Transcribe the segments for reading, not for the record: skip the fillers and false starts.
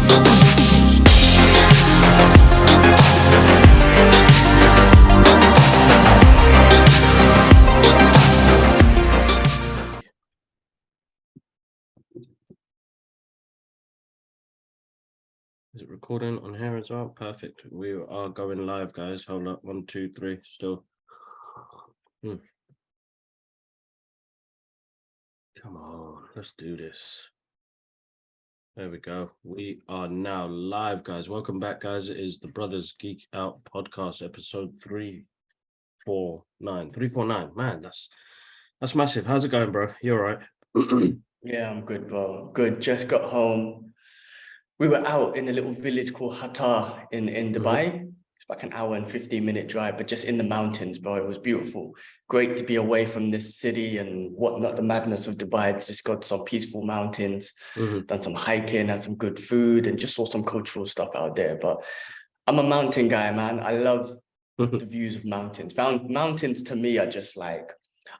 Is it recording on here as well? Perfect. We are going live, guys. Hold up. 1, 2, 3. Still. Come on, let's do this. There we go. We are now live, guys. Welcome back, guys. It is the Brothers Geek Out podcast, episode 349. 349. Man, that's massive. How's it going, bro? You all right? Yeah, I'm good, bro. Good. Just got home. We were out in a little village called Hatta in Dubai. It's like an hour and 15-minute drive, but just in the mountains, bro. It was beautiful. Great to be away from this city and whatnot, the madness of Dubai. Just got to some peaceful mountains, done some hiking, had some good food, and just saw some cultural stuff out there. But I'm a mountain guy, man. I love the views of mountains. Mountains to me are just like,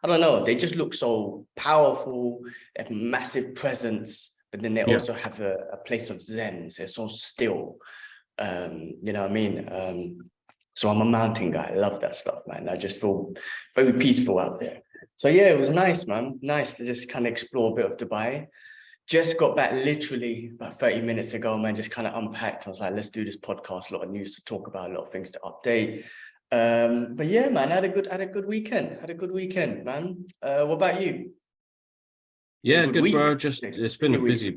I don't know, they just look so powerful, they have massive presence, but then they also have a place of zen. They're so still. You know what I mean? So I'm a mountain guy. I love that stuff, man. I just feel very peaceful out there. So yeah, it was nice, man. Nice to just kind of explore a bit of Dubai. Just got back literally about 30 minutes ago, man. Just kind of unpacked. I was like, let's do this podcast. A lot of news to talk about, a lot of things to update. But yeah, man, I had a good weekend. Had a good weekend, man. What about you? Yeah, good week, bro. Just it's been a busy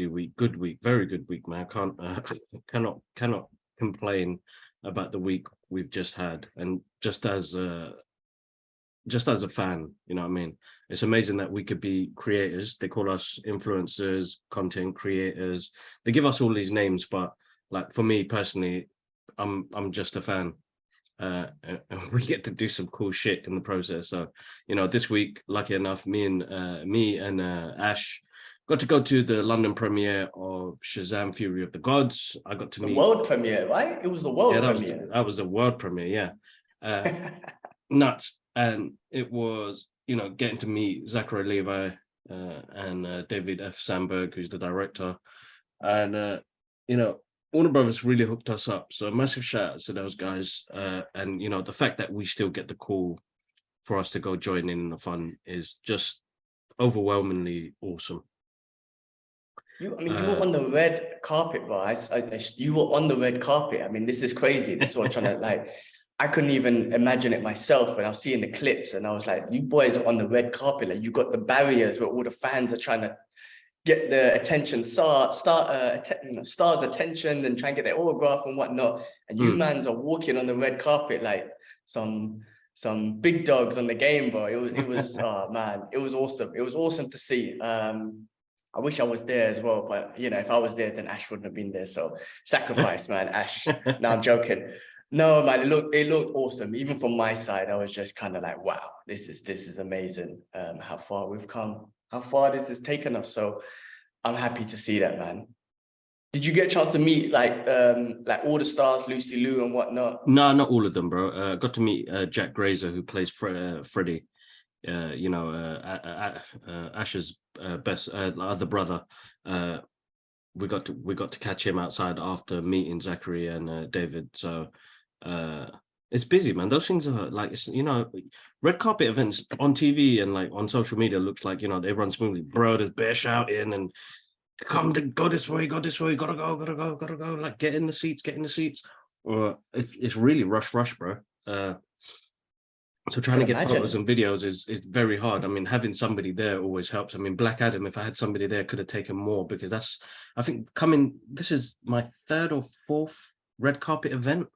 week. Good week, very good week, man. I can't cannot complain about the week we've just had. And just as a fan, you know what I mean? It's amazing that we could be creators. They call us influencers, content creators. They give us all these names, but like for me personally, I'm just a fan. And we get to do some cool shit in the process. So, you know, this week, lucky enough, me and Ash got to go to the London premiere of Shazam: Fury of the Gods. I got to meet the world premiere, right? It was the world premiere. That was the world premiere, yeah. Nuts. And it was, you know, getting to meet Zachary Levi and David F. Sandberg, who's the director. And, you know, Warner Brothers really hooked us up. So massive shout out to those guys. And, you know, the fact that we still get the call for us to go join in the fun is just overwhelmingly awesome. You were on the red carpet, bro. You were on the red carpet. I mean, this is crazy. This is what I'm trying to like. I couldn't even imagine it myself when I was seeing the clips, and I was like, "You boys are on the red carpet. Like, you got the barriers where all the fans are trying to get the attention, stars' attention, and try and get their autograph and whatnot. And you mans are walking on the red carpet like some big dogs on the game, bro. It was oh man, it was awesome. It was awesome to see. I wish I was there as well, but you know, if I was there, then Ash wouldn't have been there. So sacrifice, man, Ash. No, I'm joking. No, man, it looked awesome. Even from my side, I was just kind of like, wow, this is amazing. How far we've come, how far this has taken us. So I'm happy to see that, man. Did you get a chance to meet like all the stars, Lucy Liu and whatnot? No, not all of them, bro. Got to meet Jack Grazer, who plays Freddie. You know, Ash's best other brother. We got to catch him outside after meeting Zachary and David. So it's busy, man. Those things are like, you know, red carpet events on TV and like on social media looks like, you know, they run smoothly. Bro, there's bear shouting and go this way, gotta go. Like get in the seats. It's really rush, bro. So trying to get photos and videos is very hard. I mean, having somebody there always helps. I mean, Black Adam, if I had somebody there, could have taken more, because I think this is my 3rd or 4th red carpet event.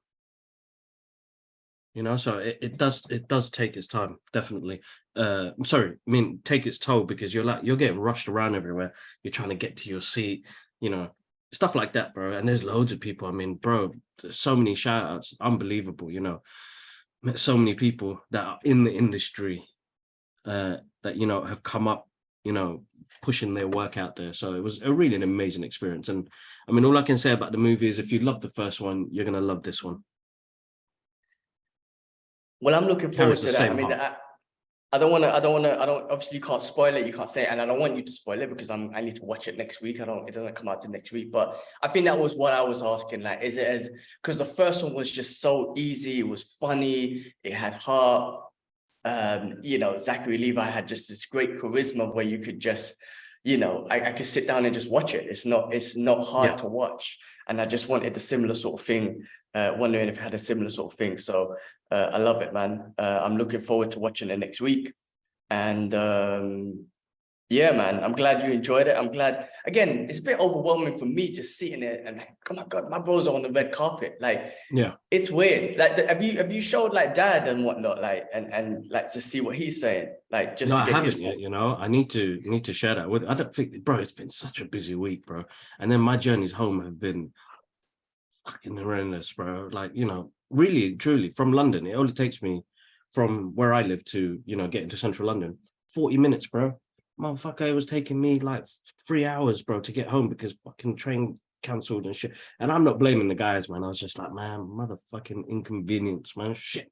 You know, so it does take its time, definitely. Take its toll, because you're getting rushed around everywhere. You're trying to get to your seat, you know, stuff like that, bro. And there's loads of people. I mean, bro, there's so many shout outs, unbelievable, you know. Met so many people that are in the industry that, you know, have come up, you know, pushing their work out there. So it was really an amazing experience. And I mean, all I can say about the movie is if you love the first one, you're going to love this one. Well, I'm looking forward to that. I mean, obviously you can't spoil it, you can't say it, and I don't want you to spoil it because I need to watch it next week. It doesn't come out till next week, but I think that was what I was asking. Like, is it as, because the first one was just so easy, it was funny, it had heart. Zachary Levi had just this great charisma where you could just, I could sit down and just watch it. It's not hard to watch. And I just wanted a similar sort of thing, wondering if it had a similar sort of thing. So I love it, man. I'm looking forward to watching it next week. And yeah, man, I'm glad you enjoyed it. I'm glad, again, it's a bit overwhelming for me just sitting there and like, oh my God, my bros are on the red carpet. Like, yeah, it's weird. Like, have you showed like dad and whatnot, like, and like to see what he's saying, like, just no, to I get his haven't yet. thoughts? I need to share that with. I don't think, bro. It's been such a busy week, bro. And then my journeys home have been fucking horrendous, bro. Like, really, truly, from London, it only takes me from where I live to, get into central London, 40 minutes, bro. Motherfucker, it was taking me like 3 hours, bro, to get home because fucking train cancelled and shit. And I'm not blaming the guys, man. I was just like, man, motherfucking inconvenience, man. Shit.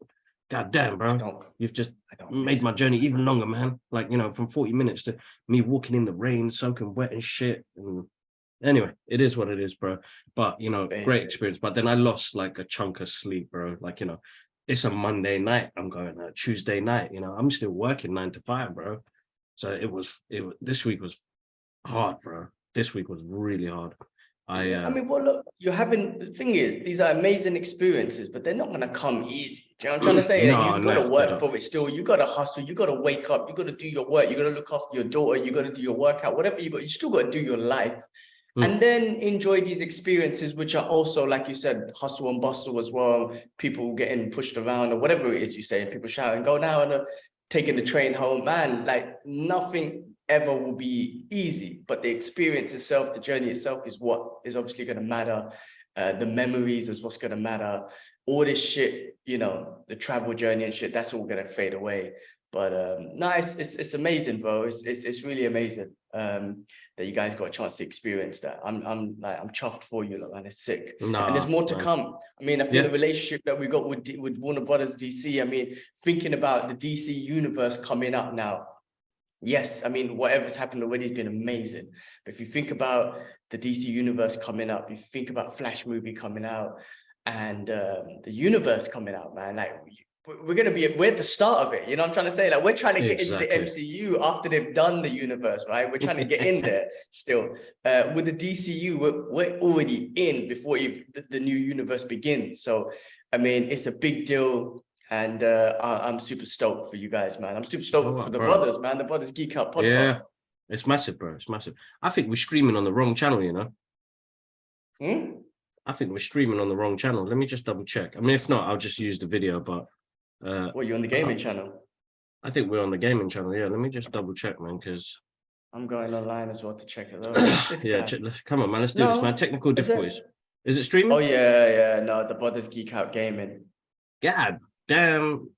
God damn, bro. You've just made my journey even longer, man. Like, from 40 minutes to me walking in the rain, soaking wet and shit. And anyway, it is what it is, bro. But, great experience. But then I lost like a chunk of sleep, bro. Like, it's a Monday night. I'm going out Tuesday night. I'm still working 9 to 5, bro. So this week was hard, bro. This week was really hard. I mean, well, look, the thing is, these are amazing experiences, but they're not going to come easy. Do you know what I'm trying to say? No, You've got to work for it still. You got to hustle. You got to wake up. You got to do your work. You got to look after your daughter. You got to do your workout, whatever you still got to do your life. And then enjoy these experiences, which are also, like you said, hustle and bustle as well. People getting pushed around or whatever it is you say, people shouting, go now, and taking the train home, man, like nothing ever will be easy, but the experience itself, the journey itself is what is obviously going to matter. The memories is what's going to matter. All this shit, the travel journey and shit, that's all going to fade away. But no, it's amazing, bro. It's really amazing that you guys got a chance to experience that. I'm chuffed for you, look, man. It's sick. Nah, and there's more to come. I mean, I think the relationship that we got with Warner Brothers DC, I mean, thinking about the DC universe coming up now. Yes, I mean, whatever's happened already has been amazing. But if you think about the DC universe coming up, you think about Flash movie coming out and the universe coming out, man, like we're at the start of it. You know what I'm trying to say? Like, we're trying to get into the MCU after they've done the universe, right? We're trying to get in there still. With the DCU, we're already in before the new universe begins. So, I mean, it's a big deal. And I'm super stoked for you guys, man. I'm super stoked for the brothers, man. The Brothers Geek Out podcast. Yeah, it's massive, bro. It's massive. I think we're streaming on the wrong channel, I think we're streaming on the wrong channel. Let me just double check. I mean, if not, I'll just use the video, but... you're on the gaming channel? I think we're on the gaming channel, yeah. Let me just double check, man, because... I'm going online as well to check it out. Yeah, come on, man. Let's do this, man. Technical difficulties. Is it streaming? Oh, yeah. No, the Brothers Geek Out Gaming. God damn.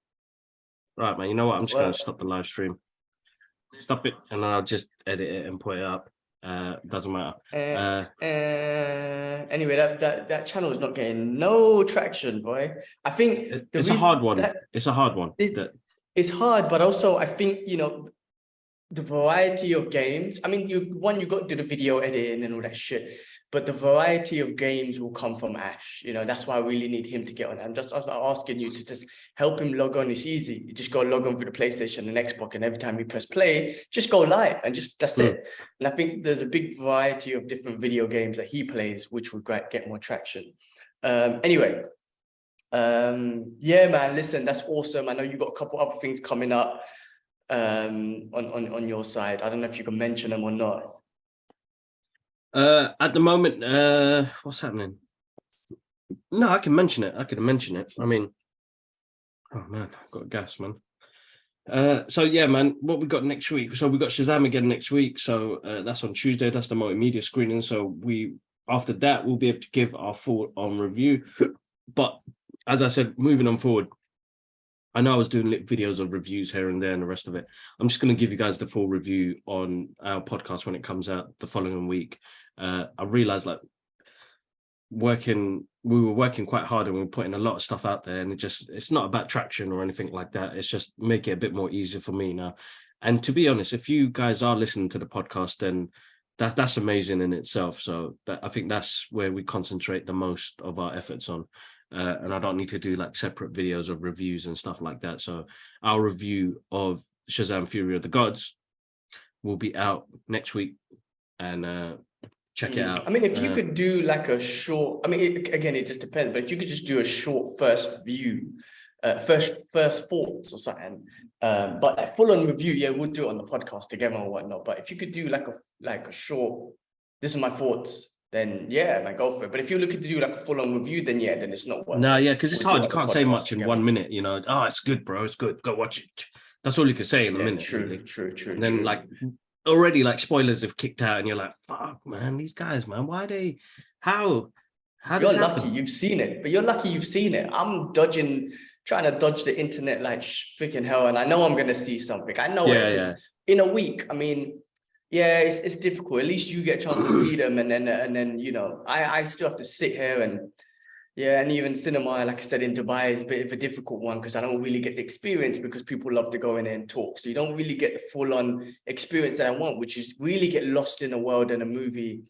Right, man. You know what? I'm just going to stop the live stream. Stop it, and then I'll just edit it and put it up. Doesn't matter. Anyway, that channel is not getting no traction, boy. I think it's a hard one. It's a hard one. It's hard, but also I think, the variety of games. I mean, you got to do the video editing and all that shit, but the variety of games will come from Ash. That's why I really need him to get on. I'm just asking you to just help him log on. It's easy. You just go log on through the PlayStation and Xbox, and every time you press play, just go live and that's it. And I think there's a big variety of different video games that he plays, which would get more traction. Anyway, yeah, man, listen, that's awesome. I know you've got a couple other things coming up on your side. I don't know if you can mention them or not. At the moment, what's happening? No, I can mention it. I mean, oh man, I've got gas, man. So yeah, man, what we got next week? So we got Shazam again next week. So that's on Tuesday. That's the multimedia screening. So after that, we'll be able to give our full on review. But as I said, moving on forward, I know I was doing videos of reviews here and there and the rest of it. I'm just going to give you guys the full review on our podcast when it comes out the following week. I realized, like, working we were working quite hard and we were putting a lot of stuff out there, and it's not about traction or anything like that. It's just make it a bit more easier for me now. And to be honest, if you guys are listening to the podcast, then that's amazing in itself. So I think that's where we concentrate the most of our efforts on. And I don't need to do like separate videos of reviews and stuff like that. So our review of Shazam Fury of the Gods will be out next week, and check it out. I mean, if you could do like a short, I mean, again, it just depends, but if you could just do a short first view, first thoughts or something, but a full-on review, yeah, we'll do it on the podcast together or whatnot. But if you could do like a short, this is my thoughts, then yeah, man, go for it. But if you're looking to do like a full-on review, then yeah, then it's not worth No, it. yeah, because it's hard. You can't say much in together. 1 minute, you know. Oh, it's good, bro. It's good. Go watch it. That's all you can say in a minute. True, really. true. And then like already like spoilers have kicked out, and you're like, fuck, man, these guys, man, why they, how you're lucky you've seen it, but you're lucky you've seen it. I'm trying to dodge the internet like freaking hell, and I know I'm gonna see something. I know it in a week. I mean, yeah, it's difficult. At least you get a chance to see them, and then you know, I still have to sit here and yeah, and even cinema, like I said, in Dubai is a bit of a difficult one because I don't really get the experience because people love to go in there and talk. So you don't really get the full-on experience that I want, which is really get lost in a world and a movie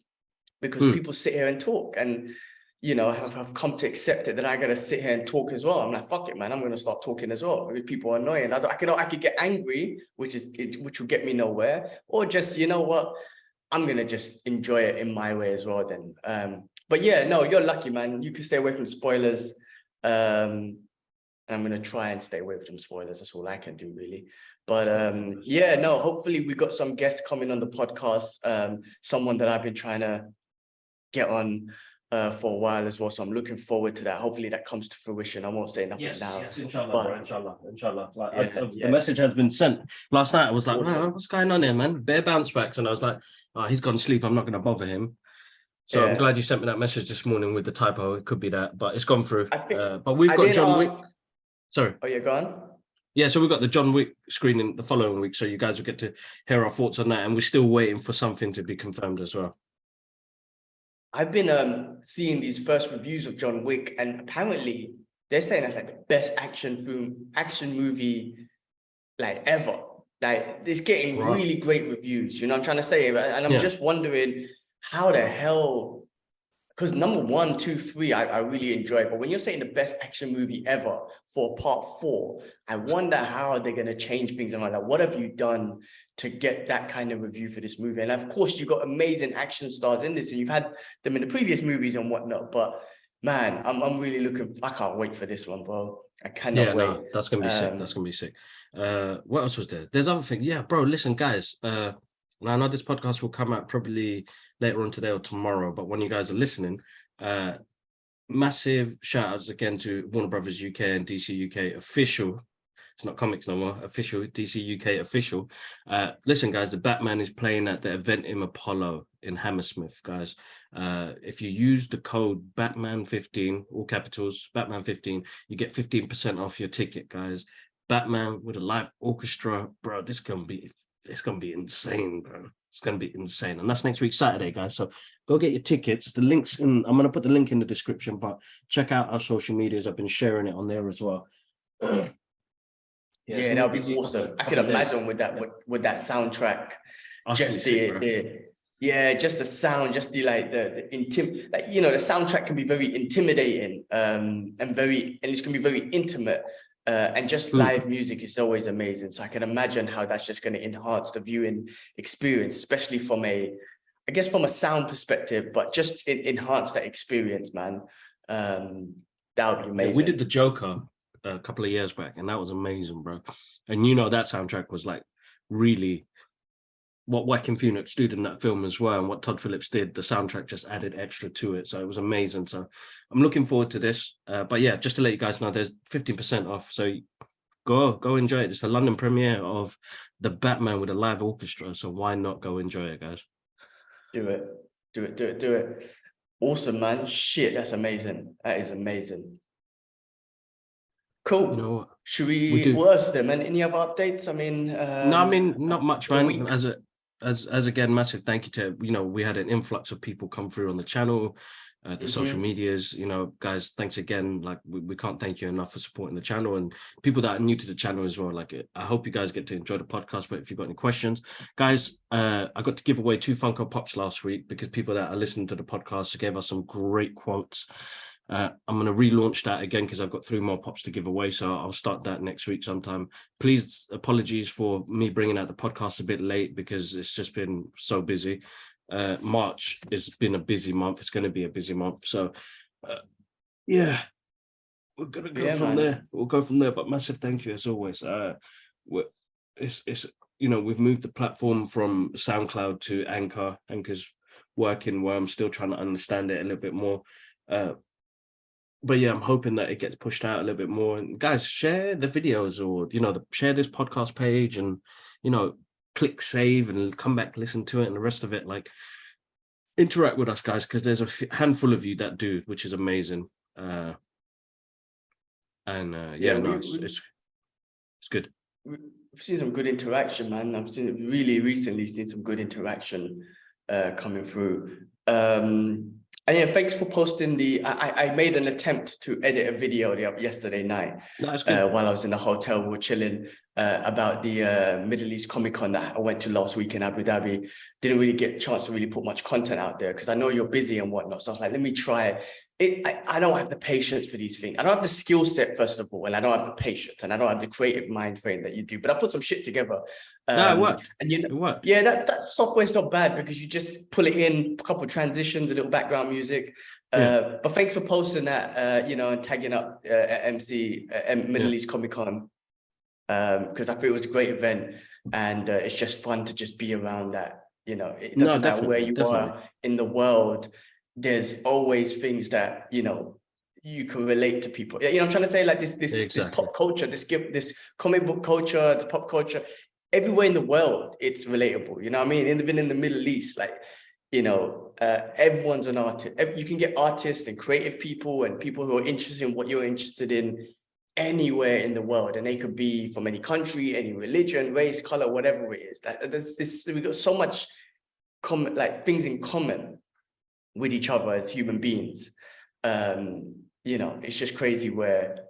because people sit here and talk. And, you know, I've come to accept it that I got to sit here and talk as well. I'm like, fuck it, man. I'm going to start talking as well. If people are annoying, I could get angry, which will get me nowhere. Or just, you know what? I'm going to just enjoy it in my way as well then. But yeah, no, you're lucky, man. You can stay away from spoilers. I'm going to try and stay away from spoilers. That's all I can do, really. But yeah, no, hopefully we got some guests coming on the podcast. Someone that I've been trying to get on for a while as well. So I'm looking forward to that. Hopefully that comes to fruition. I won't say nothing now. Yes, inshallah, bro, inshallah. Like, Yeah, the message has been sent. Last night I was like, man, what's going on here, man? Bare bounce backs. And I was like, oh, he's gone to sleep. I'm not going to bother him. So I'm glad you sent me that message this morning with the typo. It could be that, but it's gone through. But we've got John Wick. Sorry. Oh, you're gone? Yeah, so we've got the John Wick screening the following week. So you guys will get to hear our thoughts on that. And we're still waiting for something to be confirmed as well. I've been seeing these first reviews of John Wick, and apparently they're saying that's like the best action movie like ever. Like it's getting really great reviews. You know what I'm trying to say? And I'm just wondering how the hell, because number 1, 2, 3, I really enjoy it. But when you're saying the best action movie ever for part 4, I wonder how they're going to change things. And like, what have you done to get that kind of review for this movie? And of course, you've got amazing action stars in this, and you've had them in the previous movies and whatnot. But man, I'm really I can't wait for this one, bro. I cannot wait. No, that's going to be sick. That's going to be sick. What else was there? There's other things. Yeah, bro, listen, guys. I know this podcast will come out probably later on today or tomorrow, but when you guys are listening, massive shout outs again to Warner Brothers UK and DC UK official. It's not comics no more. Official DC UK official. Listen, guys, the Batman is playing at the event in Apollo in Hammersmith, guys. If you use the code Batman15, all capitals, Batman15, you get 15% off your ticket, guys. Batman with a live orchestra, bro. It's gonna be insane, bro. It's gonna be insane, and that's next week Saturday, guys. So go get your tickets. The links in. I'm gonna put the link in the description, but check out our social medias. I've been sharing it on there as well. Yeah, that would be awesome. I could imagine with that soundtrack. Just the sound, just the the soundtrack can be very intimidating, and it's gonna be very intimate. And just live music is always amazing. So I can imagine how that's just going to enhance the viewing experience, especially from a sound perspective, but just enhance that experience, man. That would be amazing. We did the Joker a couple of years back, and that was amazing, bro. And you know that soundtrack was like really what Joaquin Phoenix did in that film as well, and what Todd Phillips did. The soundtrack just added extra to it, so it was amazing. So I'm looking forward to this. But yeah, just to let you guys know, there's 15% off. So go enjoy it. It's the London premiere of the Batman with a live orchestra. So why not go enjoy it, guys? Do it. Awesome, man. Shit, that's amazing. That is amazing. Cool. You know what? Should we? What else then, man? Any other updates? I mean, no, I mean not much, man. as again, massive thank you to, you know, we had an influx of people come through on the channel, the social medias, you know, guys, thanks again. Like we can't thank you enough for supporting the channel, and people that are new to the channel as well. Like I hope you guys get to enjoy the podcast, but if you've got any questions, guys, I got to give away 2 Funko Pops last week because people that are listening to the podcast gave us some great quotes. I'm going to relaunch that again because I've got 3 more pops to give away. So I'll start that next week sometime. Please, apologies for me bringing out the podcast a bit late because it's just been so busy. March has been a busy month. It's going to be a busy month. So, yeah, we're going to go from there. We'll go from there. But massive thank you as always. It's you know, we've moved the platform from SoundCloud to Anchor. Anchor's working well. I'm still trying to understand it a little bit more. But yeah, I'm hoping that it gets pushed out a little bit more. And guys, share the videos, or, you know, share this podcast page, and, you know, click save and come back, listen to it, and the rest of it. Like, interact with us, guys, because there's a handful of you that do, which is amazing. Yeah, it's good. We've seen some good interaction, man. I've seen really recently some good interaction coming through. And yeah, thanks for posting the. I made an attempt to edit a video yesterday night while I was in the hotel. We were chilling about the Middle East Comic Con that I went to last week in Abu Dhabi. Didn't really get a chance to really put much content out there because I know you're busy and whatnot. So I was like, let me try it. I don't have the patience for these things. I don't have the skill set, first of all, and I don't have the patience, and I don't have the creative mind frame that you do. But I put some shit together. It worked. And you know, it worked. Yeah, that software's not bad because you just pull it in, a couple of transitions, a little background music. But thanks for posting that, you know, and tagging up Middle East Comic Con, because I feel it was a great event, and it's just fun to just be around that. You know, it doesn't matter where you are in the world. There's always things that, you know, you can relate to people. You know, I'm trying to say, like this pop culture, this comic book culture, this pop culture. Everywhere in the world, it's relatable. You know what I mean? Even in the Middle East, like, you know, everyone's an artist. You can get artists and creative people and people who are interested in what you're interested in anywhere in the world. And they could be from any country, any religion, race, color, whatever it is. We've got so much things in common with each other as human beings. You know, it's just crazy where,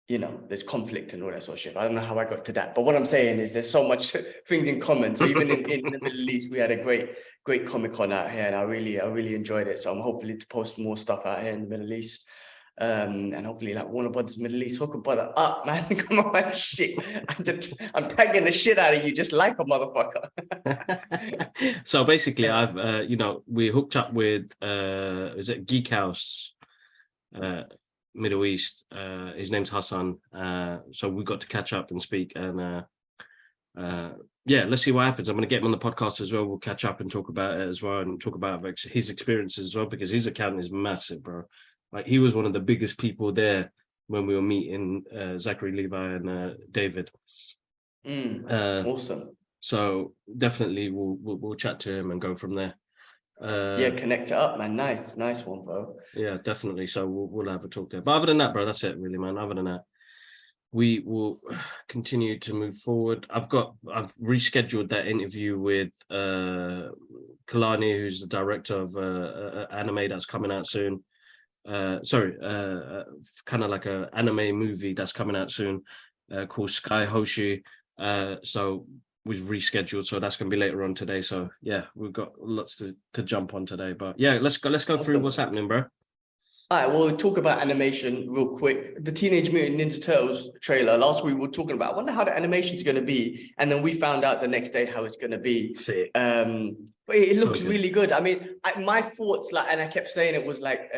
you know, there's conflict and all that sort of shit. I don't know how I got to that, but what I'm saying is there's so much things in common. So even in the Middle East, we had a great Comic Con out here, and I really enjoyed it. So I'm hopefully to post more stuff out here in the Middle East, and hopefully like Warner Brothers Middle East, hook a brother up, man. Come on, shit. I'm tagging the shit out of you, just like a motherfucker. So basically, I've you know, we hooked up with is it Geek House? Middle East. His name's Hassan. So we got to catch up and speak, and yeah, let's see what happens. I'm going to get him on the podcast as well. We'll catch up and talk about it as well, and talk about his experiences as well, because his account is massive, bro. Like, he was one of the biggest people there when we were meeting Zachary Levi and David. Awesome. So definitely we'll chat to him and go from there. Yeah, connect it up, man. Nice one, bro. Yeah, definitely. So we'll have a talk there. But other than that, bro, that's it, really, man. Other than that, we will continue to move forward. I've rescheduled that interview with Kalani, who's the director of anime that's coming out soon. Kind of like a anime movie that's coming out soon, called Sky Hoshi. So we've rescheduled, so that's going to be later on today. So yeah, we've got lots to jump on today, but yeah, let's go through what's happening, bro. All right, we'll talk about animation real quick. The Teenage Mutant Ninja Turtles trailer, last week we were talking about, I wonder how the animation is going to be, and then we found out the next day how it's going to be. But it looks really good. I mean, my thoughts, and I kept saying it was like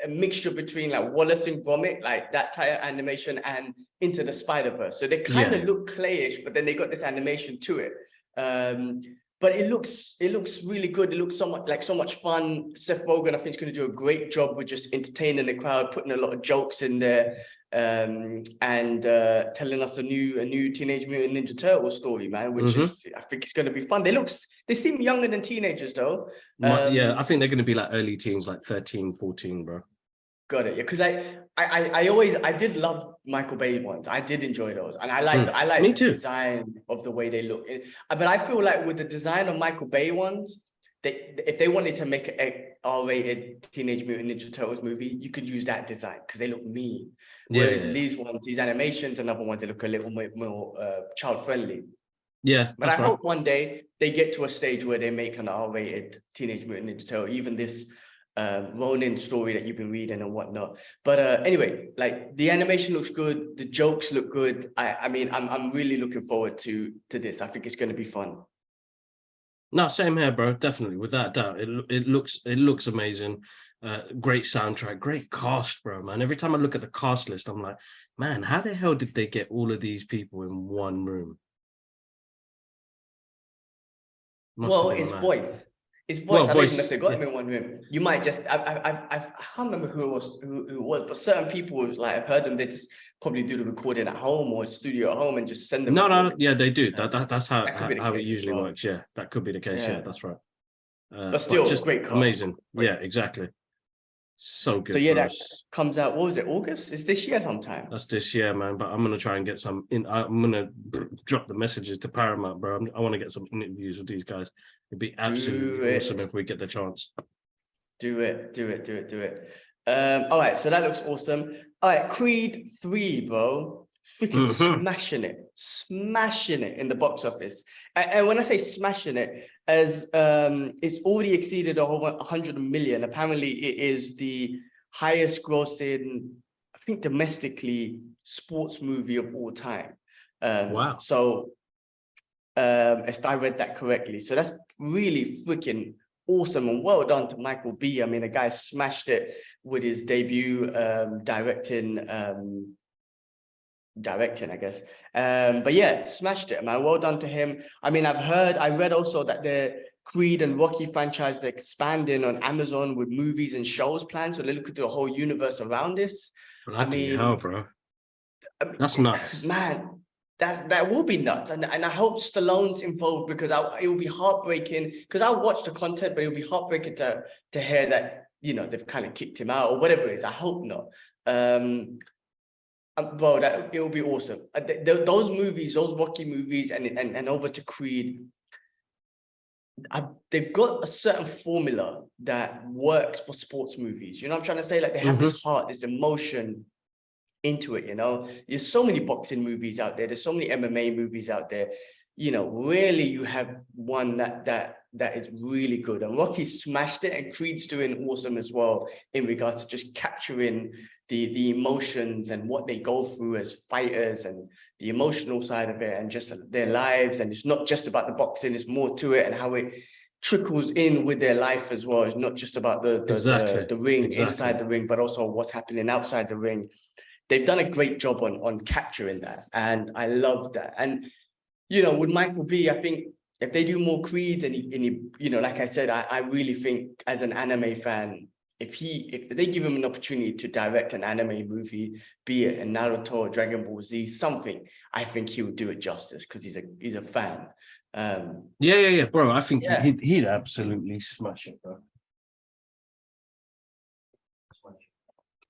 a mixture between like Wallace and Gromit, like that type of animation, and Into the Spider-Verse. So they kind of look clayish, but then they got this animation to it. But it looks really good. It looks so much fun. Seth Rogen, I think, is going to do a great job with just entertaining the crowd, putting a lot of jokes in there, and telling us a new Teenage Mutant Ninja Turtle story, man. Which is, I think, it's going to be fun. They seem younger than teenagers, though. Yeah, I think they're going to be like early teens, like 13, 14, bro. Got it. Yeah, because I did love Michael Bay ones. I did enjoy those, and I Me like the too. design of the way they look. But I feel like with the design of Michael Bay ones, if they wanted to make a R-rated Teenage Mutant Ninja Turtles movie, you could use that design because they look mean. Yeah, Whereas yeah, these ones, these animations and other ones, they look a little more child friendly. yeah. But I That's right. hope one day they get to a stage where they make an R-rated Teenage Mutant Ninja Turtle, even this Ronin story that you've been reading and whatnot. But anyway, like the animation looks good, the jokes look good. I mean, I'm really looking forward to this. I think it's going to be fun. No, same here, bro. Definitely, without doubt. It looks amazing. Great soundtrack, great cast, bro. Man, every time I look at the cast list, I'm like, man, how the hell did they get all of these people in one room? Must have Well, been his mad. voice. His voice. Well, I don't even know if voice. they got Yeah. him in one room. You might just. I can't remember who it was, but certain people like I've heard them. They just probably do the recording at home or studio at home and just send the No, no, recording. yeah, they do. Uh, That's that could be the how it case as usually well. works. Yeah, that could be the case. Yeah, Yeah, that's right. but But still, just great cast. amazing. Great. Yeah, exactly. So So good, yeah, bro. that comes out. What was it? August? It's this year sometime. That's this year, man. But I'm gonna try and get some in. I'm gonna drop the messages to Paramount, bro. I want to get some interviews with these guys. It'd be absolutely Do awesome it. if we get the chance. Do it. Do it. Do it. Do it. All right. So that looks awesome. All right. Creed 3, bro. Freaking Hmm. smashing it in the box office. And when I say smashing it, as it's already exceeded over 100 million. Apparently, it is the highest grossing, I think, domestically sports movie of all time. Wow. So if I read that correctly. So that's really freaking awesome and well done to Michael B. I mean, the guy smashed it with his debut directing, I guess. But yeah, smashed it, man. Well done to him. I mean, I read also that the Creed and Rocky franchise are expanding on Amazon with movies and shows planned. So they look at the whole universe around this. I Bloody hell, mean, bro. That's nuts. man, that will be nuts, and I hope Stallone's involved because it will be heartbreaking. Because I'll watch the content, but it will be heartbreaking to hear that they've kind of kicked him out or whatever it is. I hope not. Bro, that it will be awesome. Those movies, those Rocky movies, and over to Creed. They've got a certain formula that works for sports movies. You know what I'm trying to say? Like they have Hmm. this heart, this emotion into it. There's so many boxing movies out there, there's so many MMA movies out there. Rarely you have one that is really good, and Rocky smashed it, and Creed's doing awesome as well in regards to just capturing the emotions and what they go through as fighters and the emotional side of it and just their lives. And it's not just about the boxing, there's more to it, and how it trickles in with their life as well. It's not just about Exactly. the ring, Exactly. inside the ring, but also what's happening outside the ring. They've done a great job on capturing that, and I love that. And with Michael B, I think if they do more Creeds and he like I said, I really think as an anime fan, if they give him an opportunity to direct an anime movie, be it a Naruto, Dragon Ball Z, something, I think he would do it justice because he's a fan. Yeah, bro. I think Yeah. he'd absolutely smash it, bro.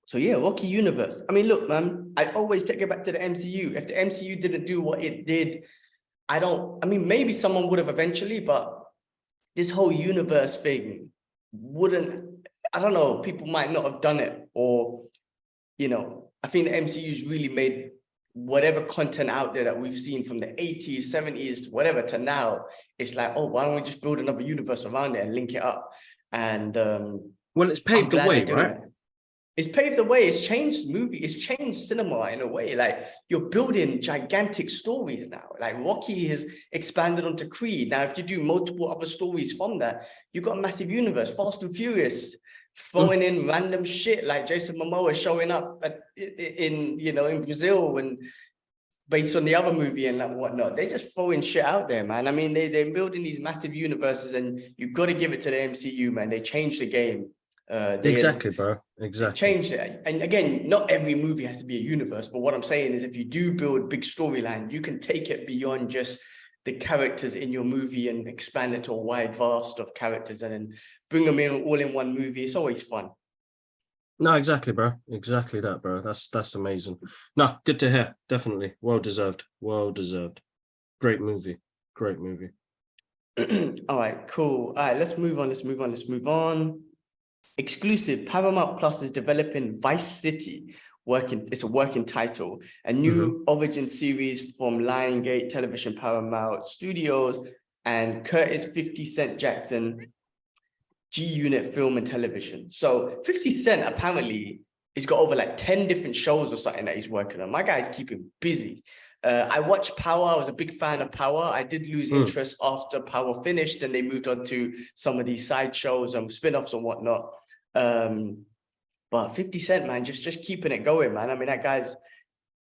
So yeah, Rocky Universe. I mean, look, man, I always take it back to the MCU. If the MCU didn't do what it did, I mean, maybe someone would have eventually, but this whole universe thing wouldn't, I don't know, people might not have done it. Or, I think the MCU's really made whatever content out there that we've seen from the 80s, 70s, to whatever to now. It's like, oh, why don't we just build another universe around it and link it up? And Well, it's I'm paved the glad way, they're doing right? it. It's paved the way. It's changed it's changed cinema in a way. Like you're building gigantic stories now. Like Rocky has expanded onto Creed. Now, if you do multiple other stories from that, you've got a massive universe. Fast and Furious, throwing in random shit like Jason Momoa showing up in Brazil and based on the other movie and like whatnot. They just throwing shit out there, man. I mean, they're building these massive universes, and you've got to give it to the MCU, man. They changed the game. Exactly, bro. They've Exactly. changed it. And again, not every movie has to be a universe, but what I'm saying is if you do build big storyline, you can take it beyond just the characters in your movie and expand it to a wide vast of characters and then bring them in all in one movie. It's always fun. No, exactly, bro. Exactly that, bro. That's amazing. No, good to hear. Definitely. Well deserved. Well deserved. Great movie. Great movie. All right, cool. All right, let's move on. Let's move on. Let's move on. Exclusive. Paramount Plus is developing Vice City. It's a working title. A Hmm. new origin series from Lionsgate Television, Paramount Studios, and Curtis 50 Cent Jackson G Unit Film and Television. So 50 Cent apparently he's got over like 10 different shows or something that he's working on. My guy's keeping busy. I watched Power. I was a big fan of Power. I did lose Mm. interest after Power finished, and they moved on to some of these side shows and spin-offs and whatnot. But 50 Cent, man, just keeping it going, man. I mean, that guy's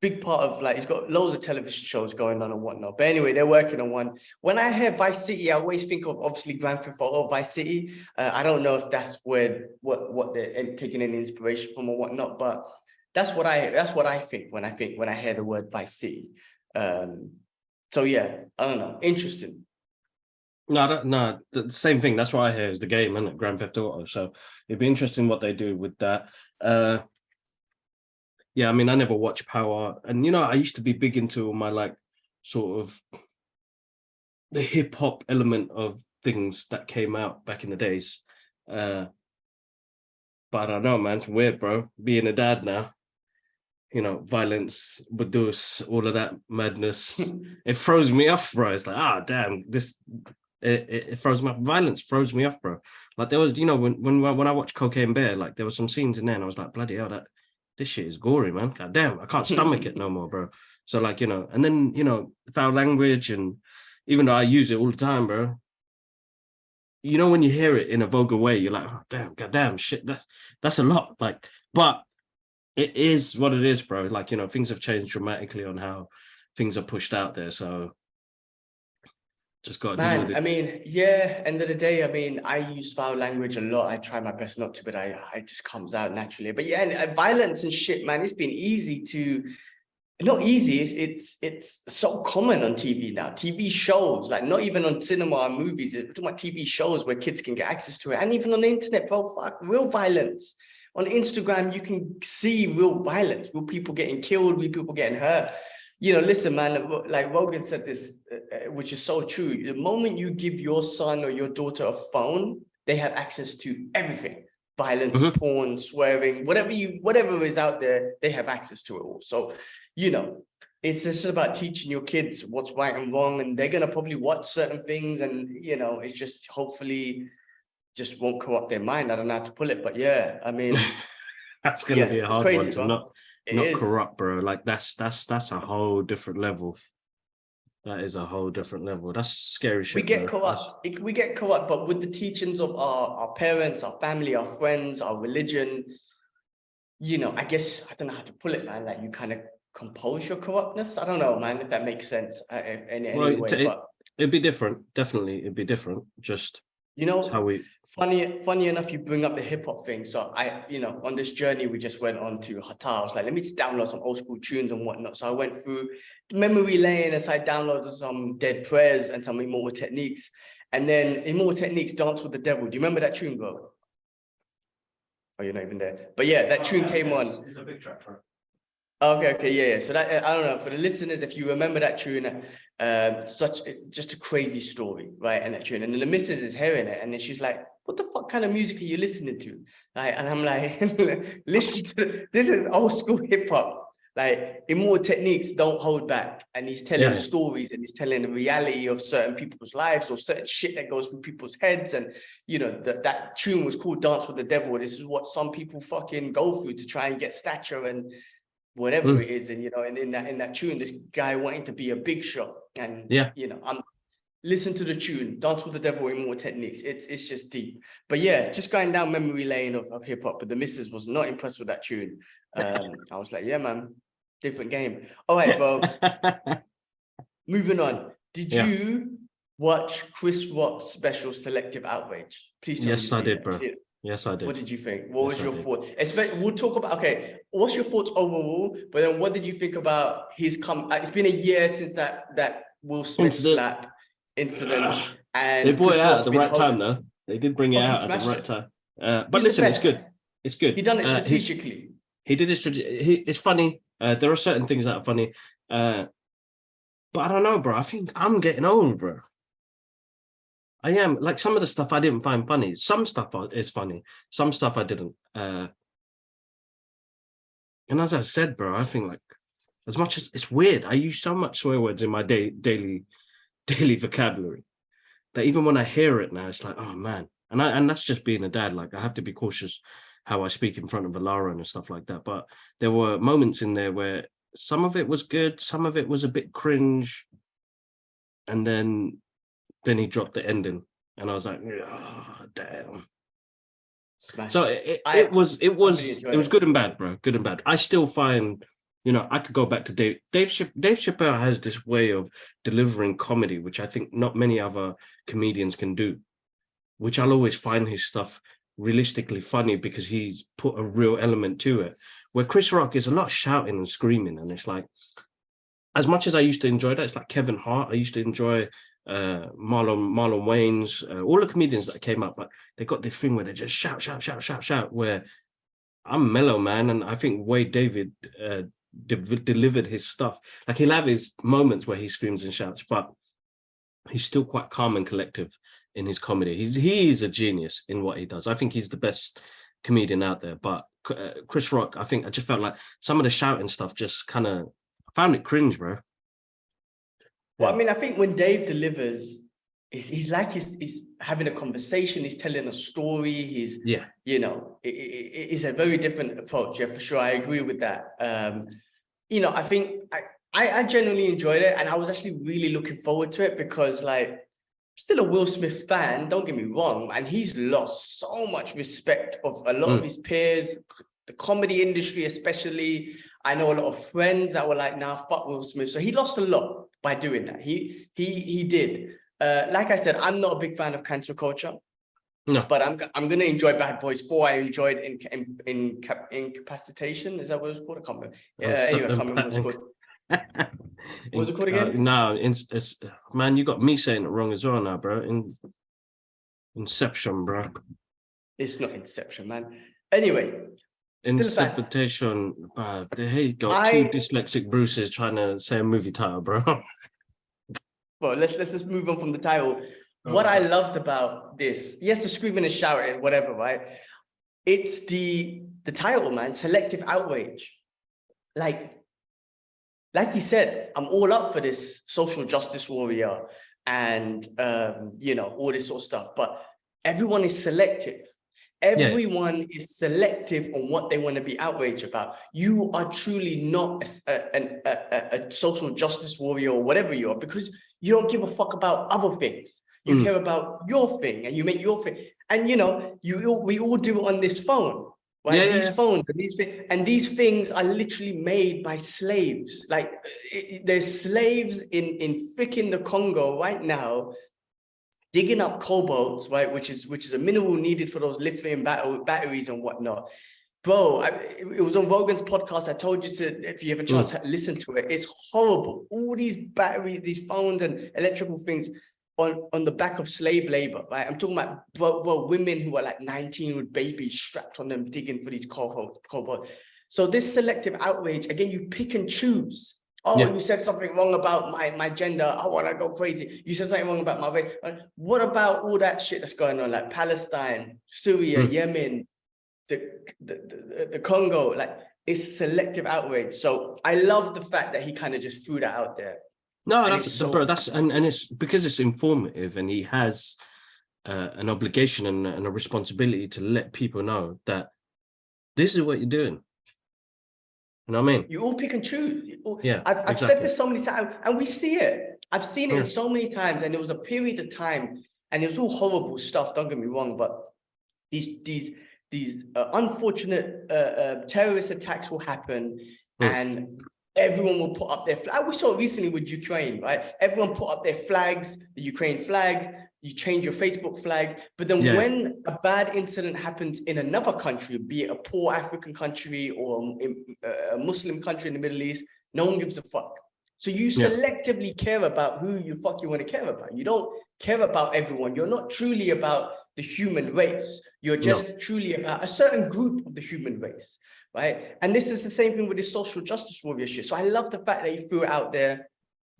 big part of, like, he's got loads of television shows going on and whatnot. But anyway, they're working on one. When I hear Vice City, I always think of obviously Grand Theft Auto Vice City. I don't know if that's where what they're taking any inspiration from or whatnot, but that's what I think when I hear the word Vice City. So yeah, I don't know. Interesting. No, the same thing. That's what I hear is the game, isn't it? Grand Theft Auto. So it'd be interesting what they do with that. Yeah, I mean, I never watched Power, and I used to be big into my like sort of the hip hop element of things that came out back in the days. Uh, but I don't know, man. It's weird, bro. Being a dad now, violence, badus, all of that madness. It throws me off, bro. It's like, damn, this. It throws me off. Violence throws me off, bro. Like there was, when I watched Cocaine Bear, like there was some scenes in there, and I was like, bloody hell, this shit is gory, man. God damn, I can't stomach it no more, bro. So like, and then foul language, and even though I use it all the time, bro, when you hear it in a vulgar way, you're like, oh, damn, goddamn, shit, that's a lot. Like, but it is what it is, bro. Like, things have changed dramatically on how things are pushed out there. So just got to deal with Man, I it. mean, yeah, end of the day, I mean, I use foul language a lot. I try my best not to, but I just comes out naturally. But yeah, and violence and shit, man, it's been easy to, not easy, it's so common on TV now. TV shows, like not even on cinema or movies, we're talking about TV shows where kids can get access to it. And even on the internet, bro, fuck, real violence. On Instagram, you can see real violence, real people getting killed, real people getting hurt. Listen, man, like Rogan said this, which is so true. The moment you give your son or your daughter a phone, they have access to everything. Violence, Mhm. porn, swearing, whatever is out there, they have access to it all. So, it's just about teaching your kids what's right and wrong, and they're gonna probably watch certain things, and it's just hopefully just won't corrupt their mind. I don't know how to pull it, but yeah, I mean, That's gonna yeah, be a it's hard one crazy, to bro. It not is. corrupt, bro. Like that's a whole different level. That is a whole different level. That's scary We shit, get bro. That's corrupt. We get corrupt, but with the teachings of our parents, our family, our friends, our religion, I guess I don't know how to pull it, man. Like you kind of compose your corruptness. I don't know, man, if that makes sense in well, any way. But it'd be different. Definitely, it'd be different. Just you it's how know, we. funny enough, you bring up the hip hop thing. So on this journey we just went on to Hata. I was like, let me just download some old school tunes and whatnot. So I went through memory lane as I downloaded some Dead Prayers and some Immortal Techniques. And then Immortal Techniques, Dance with the Devil. Do you remember that tune, bro? Oh, you're not even there. But yeah, that tune came on. It's a big track, bro. Okay, yeah. So that, I don't know, for the listeners, if you remember that tune, just a crazy story, right? And that tune, and then the missus is hearing it, and then she's like, "What the fuck kind of music are you listening to?" Like, and I'm like, "Listen to this is old school hip hop. Like Immortal Techniques don't hold back, and he's telling Yeah. stories, and he's telling the reality of certain people's lives or certain shit that goes through people's heads, and that tune was called "Dance with the Devil." This is what some people fucking go through to try and get stature and whatever Mm, it is, and and in that tune, this guy wanting to be a big shot, and yeah. I'm listen to the tune, Dance with the Devil in More Techniques. It's just deep. But yeah, just going down memory lane of hip hop. But the missus was not impressed with that tune. I was like, yeah, man, different game. All right, bro. Moving on. Did Yeah. you watch Chris Rock's special Selective Outrage? Please tell me Yes, you've I seen did, it. bro. Yes, I What did. did you think? What Yes, was I your did. thought? We'll talk about, okay, what's your thoughts overall? But then what did you think about his it's been a year since that Will Smith Incident. slap incident, Ugh. They and brought it Chris out at Rock's the been right time, holding. though. They did bring it Oh, he out at the smashed right it. time. But He's the listen, it's best. good. It's good. He done it strategically. He did it. It's funny. There are certain things that are funny. But I don't know, bro. I think I'm getting old, bro. I am. Like, some of the stuff I didn't find funny. Some stuff is funny. Some stuff I didn't. And as I said, bro, I think, like, as much as it's weird, I use so much swear words in my daily vocabulary that even when I hear it now, it's like, oh man. And that's just being a dad. Like, I have to be cautious how I speak in front of Alara and stuff like that. But there were moments in there where some of it was good, some of it was a bit cringe, and then he dropped the ending, and I was like, oh, damn. Smash. So it was good and bad, bro. Good and bad. I still find, I could go back to Dave Chappelle has this way of delivering comedy, which I think not many other comedians can do, which I'll always find his stuff realistically funny because he's put a real element to it. Where Chris Rock is a lot of shouting and screaming, and it's like, as much as I used to enjoy that, it's like Kevin Hart. I used to enjoy Marlon Wayans, all the comedians that came up, but they got this thing where they just shout. Where I'm mellow, man, and I think Wade David delivered his stuff. Like, he'll have his moments where he screams and shouts, but he's still quite calm and collective in his comedy. He's a genius in what he does. I think he's the best comedian out there. But Chris Rock, I just felt like some of the shouting stuff just kind of, I found it cringe, bro. Well, I mean, I think when Dave delivers, he's like he's having a conversation, he's telling a story, it's a very different approach. Yeah, for sure. I agree with that. I think I genuinely enjoyed it, and I was actually really looking forward to it because, like, I'm still a Will Smith fan, don't get me wrong, and he's lost so much respect of a lot of his peers, the comedy industry especially. I know a lot of friends that were like, nah, fuck Will Smith. So he lost a lot by doing that. He did. Like I said, I'm not a big fan of cancel culture. No, but I'm gonna enjoy Bad Boys 4. I enjoyed Incapacitation. Is that what it was called? I can't remember. Anyway, I can't remember what it's called. What was it called again? No, it's man, you got me saying it wrong as well now, bro. Inception, bro. It's not Inception, man. Anyway. Inception. Here you go. Two dyslexic Bruces trying to say a movie title, bro. Well, let's just move on from the title. What I loved about this, yes, the screaming and shouting, whatever, right? It's the title, man. Selective outrage. Like you said, I'm all up for this social justice warrior and all this sort of stuff. But everyone is selective. Everyone is selective on what they want to be outraged about. You are truly not a social justice warrior or whatever you are, because you don't give a fuck about other things. You care about your thing, and you make your thing. And we all do it on this phone, right? These phones and these things are literally made by slaves. Like, there's slaves in freaking the Congo right now, digging up cobalt, right, which is a mineral needed for those lithium batteries and whatnot. Bro, it was on Rogan's podcast. I told you to, if you have a chance, listen to it. It's horrible. All these batteries, these phones and electrical things on the back of slave labor, right? I'm talking about bro, women who are like 19 with babies strapped on them digging for these cobalt. So this selective outrage, again, you pick and choose. You said something wrong about my gender. I want to go crazy. You said something wrong about my race. What about all that shit that's going on, like Palestine, Syria, Yemen, the Congo? Like, it's selective outrage. So I love the fact that he kind of just threw that out there. No, and it's because it's informative, and he has an obligation and a responsibility to let people know that this is what you're doing. You know what I mean? You all pick and choose. I've exactly. said this so many times, and we see it. I've seen it so many times, and there was a period of time, and it was all horrible stuff. Don't get me wrong, but these unfortunate terrorist attacks will happen, and everyone will put up their flag. We saw it recently with Ukraine, right? Everyone put up their flags, the Ukraine flag. You change your Facebook flag, but then when a bad incident happens in another country, be it a poor African country or a Muslim country in the Middle East, no one gives a fuck. So you selectively care about who you want to care about. You don't care about everyone. You're not truly about the human race. You're No. just truly about a certain group of the human race, right? And this is the same thing with the social justice warrior shit. So I love the fact that he threw it out there.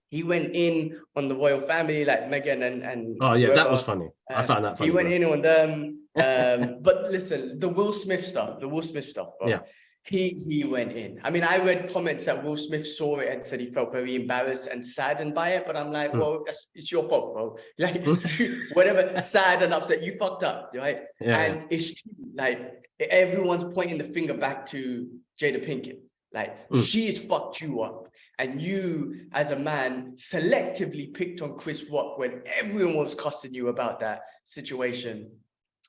He went in on the royal family, like Meghan and Oh yeah, that was whoever. funny. I found that funny. He went bro. in on them. But listen, the Will Smith stuff, bro. Yeah. He went in. I mean, I read comments that Will Smith saw it and said he felt very embarrassed and saddened by it. But I'm like, well, it's your fault, bro. Like, whatever, sad and upset, you fucked up, right? Yeah, and it's true. Like, everyone's pointing the finger back to Jada Pinkett. Like, she's fucked you up. And you, as a man, selectively picked on Chris Rock when everyone was cussing you about that situation.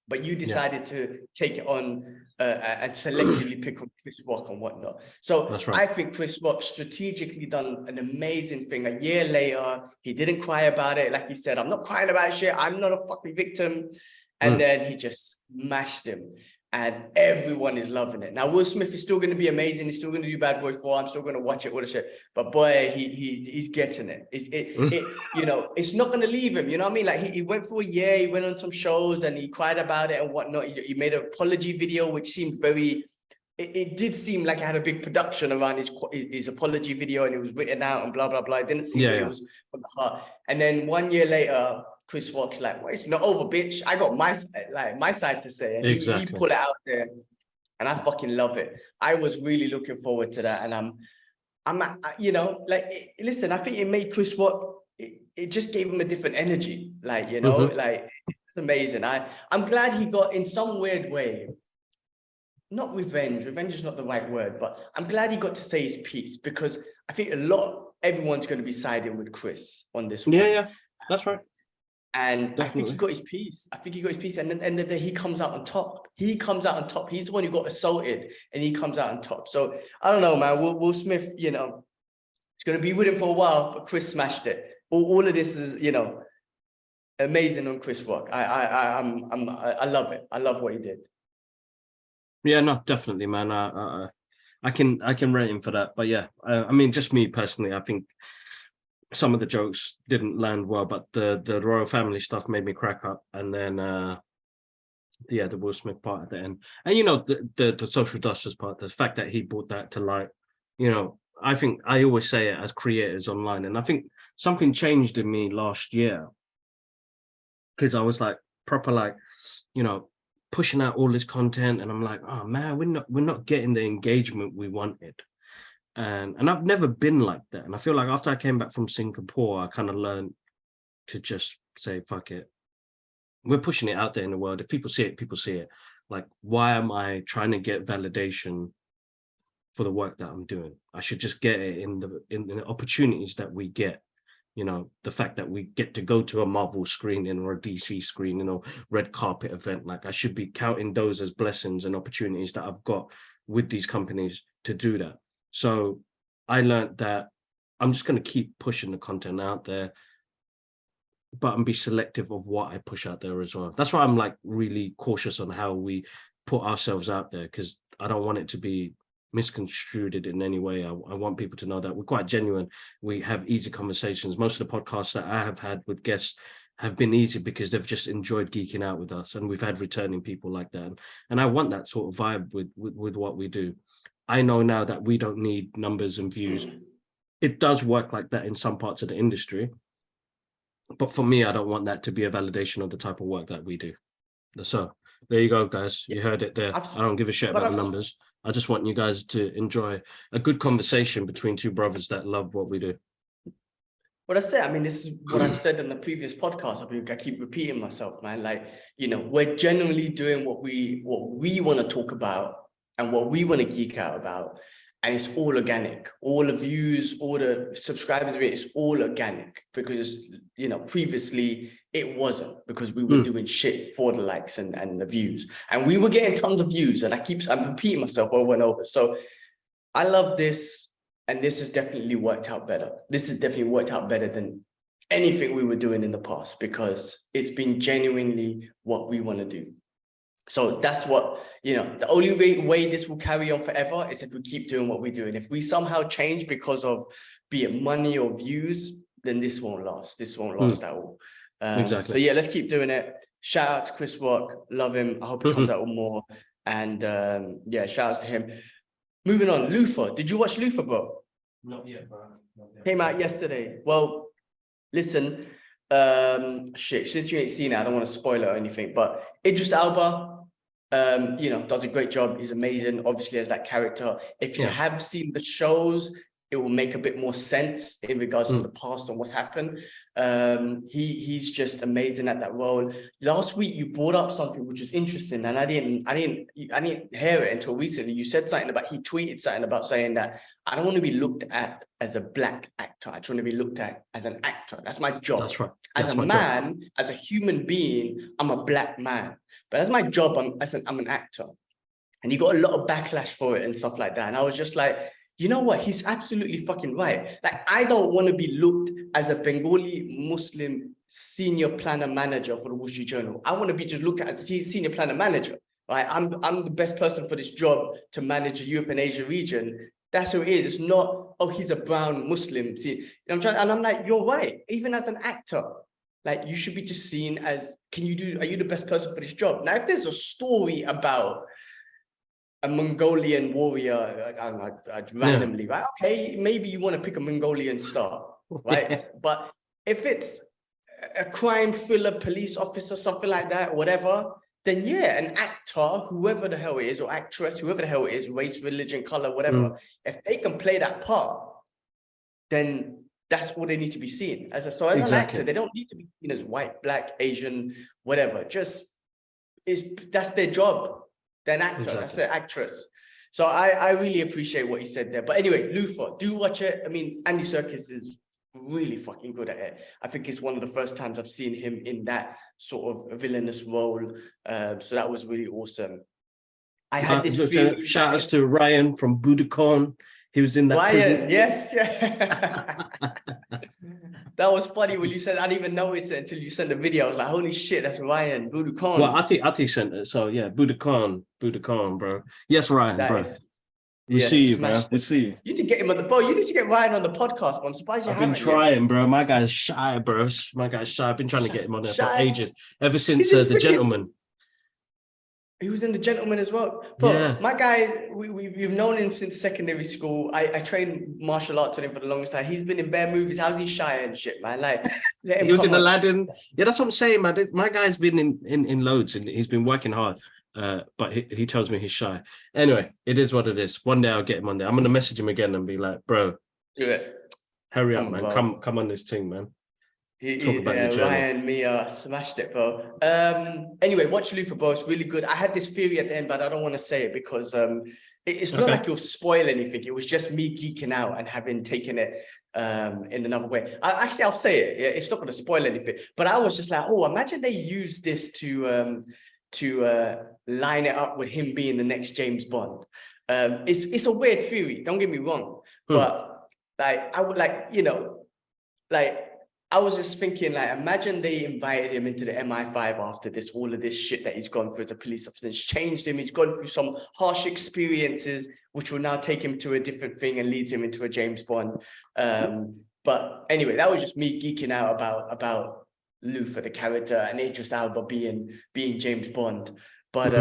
But you decided to take it on and selectively pick on Chris Rock and whatnot. So That's right. I think Chris Rock strategically done an amazing thing. A year later, he didn't cry about it. Like he said, I'm not crying about shit. I'm not a fucking victim. And then he just smashed him. And everyone is loving it. Now, Will Smith is still going to be amazing. He's still going to do Bad Boys 4. I'm still going to watch it, all the shit. But boy, he's getting it. You know, it's not going to leave him. You know what I mean? Like, he went for a year. He went on some shows and he cried about it and whatnot. He made an apology video, which seemed very... It did seem like it had a big production around his apology video, and it was written out and blah, blah, blah. It didn't seem like it was from the heart. And then 1 year later... Chris Rock's like, well, it's not over, bitch. I got my side to say, and he put it out there, and I fucking love it. I was really looking forward to that, and I'm you know, like, listen, I think it made Chris Rock. It just gave him a different energy, like, you know, like, it's amazing. I'm glad he got, in some weird way, not revenge. Revenge is not the right word, but I'm glad he got to say his piece, because I think everyone's going to be siding with Chris on this one. Yeah, that's right. And definitely. I think he got his piece. And then the day he comes out on top. He's the one who got assaulted, and he comes out on top. So I don't know, man. Will Smith, you know, it's going to be with him for a while, but Chris smashed it. All of this is, you know, amazing on Chris Rock. I love it. I love what he did. Yeah, no, definitely, man. I can rate him for that. But yeah, I mean, just me personally, I think some of the jokes didn't land well, but the royal family stuff made me crack up. And then the Will Smith part at the end, and you know, the social justice part, the fact that he brought that to light, you know, I think I always say it as creators online, and I think something changed in me last year, because I was like proper, like, you know, pushing out all this content, and I'm like, oh man, we're not getting the engagement we wanted. And I've never been like that. And I feel like after I came back from Singapore, I kind of learned to just say, fuck it. We're pushing it out there in the world. If people see it, people see it. Like, why am I trying to get validation for the work that I'm doing? I should just get it in the opportunities that we get. You know, the fact that we get to go to a Marvel screening or a DC screening or red carpet event. Like, I should be counting those as blessings and opportunities that I've got with these companies to do that. So I learned that I'm just going to keep pushing the content out there, but and be selective of what I push out there as well. That's why I'm like really cautious on how we put ourselves out there, because I don't want it to be misconstrued in any way. I want people to know that we're quite genuine. We have easy conversations. Most of the podcasts that I have had with guests have been easy because they've just enjoyed geeking out with us, and we've had returning people like that. And I want that sort of vibe with what we do. I know now that we don't need numbers and views. It does work like that in some parts of the industry. But for me, I don't want that to be a validation of the type of work that we do. So there you go, guys. You heard it there. I don't give a shit about the numbers. I just want you guys to enjoy a good conversation between two brothers that love what we do. What I said, I mean, this is what I've said in the previous podcast. I mean, I keep repeating myself, man. Like, you know, we're generally doing what we want to talk about and what we want to geek out about. And it's all organic. All the views, all the subscribers, it's all organic, because, you know, previously it wasn't, because we were doing shit for the likes and the views. And we were getting tons of views, and I'm repeating myself over and over. So I love this, and this has definitely worked out better. This has definitely worked out better than anything we were doing in the past, because it's been genuinely what we want to do. So that's what, you know, the only way this will carry on forever is if we keep doing what we do. And if we somehow change because of, be it money or views, then this won't last. This won't last at all. So yeah, let's keep doing it. Shout out to Chris Rock, love him. I hope he comes out with more. And yeah, shout out to him. Moving on, Luther. Did you watch Luther, bro? Not yet, bro. Not yet. Came out yesterday. Well, listen, shit, since you ain't seen it, I don't want to spoil it or anything, but Idris Elba, you know, does a great job. He's amazing, obviously, as that character. If you have seen the shows, it will make a bit more sense in regards to the past and what's happened. He's just amazing at that role. Last week you brought up something which is interesting, and I didn't hear it until recently. You said something about, he tweeted something about saying that I don't want to be looked at as a black actor. I just want to be looked at as an actor. That's my job. That's right. As a man, as a human being, I'm a black man. But as my job, I'm an actor. And he got a lot of backlash for it and stuff like that. And I was just like, you know what? He's absolutely fucking right. Like, I don't want to be looked as a Bengali Muslim senior planner manager for the Wall Street Journal. I want to be just looked at as a senior planner manager. Right? I'm the best person for this job to manage the Europe and Asia region. That's who it is. It's not, oh, he's a brown Muslim. See, you know, I'm like, you're right. Even as an actor, like, you should be just seen as, are you the best person for this job? Now, if there's a story about a Mongolian warrior, I don't know, randomly, right? Okay, maybe you want to pick a Mongolian star, right? But if it's a crime thriller, police officer, something like that, whatever, then yeah, an actor, whoever the hell it is, or actress, whoever the hell it is, race, religion, color, whatever, if they can play that part, then that's all they need to be seen as. So as an actor, they don't need to be seen as white, black, Asian, whatever. Just that's their job. They're an actor, that's an actress. So I really appreciate what he said there. But anyway, Luther, do watch it. I mean, Andy Serkis is really fucking good at it. I think it's one of the first times I've seen him in that sort of villainous role. So that was really awesome. I had this shout outs to Ryan from Budakon. He was in that prison. Yes, yeah. That was funny when you said, I didn't even notice it until you sent the video. I was like, holy shit, that's Ryan, Budakon. Well, Ati sent it. So yeah, Budakon, bro. Yes, Ryan, that bro. We see you, man. We see you. You need to get him on the boat. You need to get Ryan on the podcast, bro. I'm surprised you haven't. I've been trying, bro. My guy's shy, bro. My guy's shy. I've been trying to get him on there for ages. Ever since The Gentleman. He was in The Gentleman as well. But my guy, we've known him since secondary school. I trained martial arts with him for the longest time. He's been in bare movies. How's he shy and shit, man? Like, he was in Aladdin. Yeah, that's what I'm saying, man. My guy's been in loads and he's been working hard. But he tells me he's shy. Anyway, it is what it is. One day I'll get him on there. I'm gonna message him again and be like, bro, do it. Hurry up, man. Come on this thing, man. Talk about your journey. Ryan, Mia, smashed it, bro. Anyway, watch Luther, bro. It's really good. I had this theory at the end, but I don't want to say it because it's not like you'll spoil anything. It was just me geeking out and having taken it in another way. I'll say it. Yeah, it's not going to spoil anything. But I was just like, oh, imagine they use this to line it up with him being the next James Bond. It's a weird theory. Don't get me wrong, but like I would I was just thinking, like, imagine they invited him into the MI5 after this, all of this shit that he's gone through as a police officer. It's changed him. He's gone through some harsh experiences, which will now take him to a different thing and leads him into a James Bond. But anyway, that was just me geeking out about Luther, the character, and Idris Elba being James Bond. But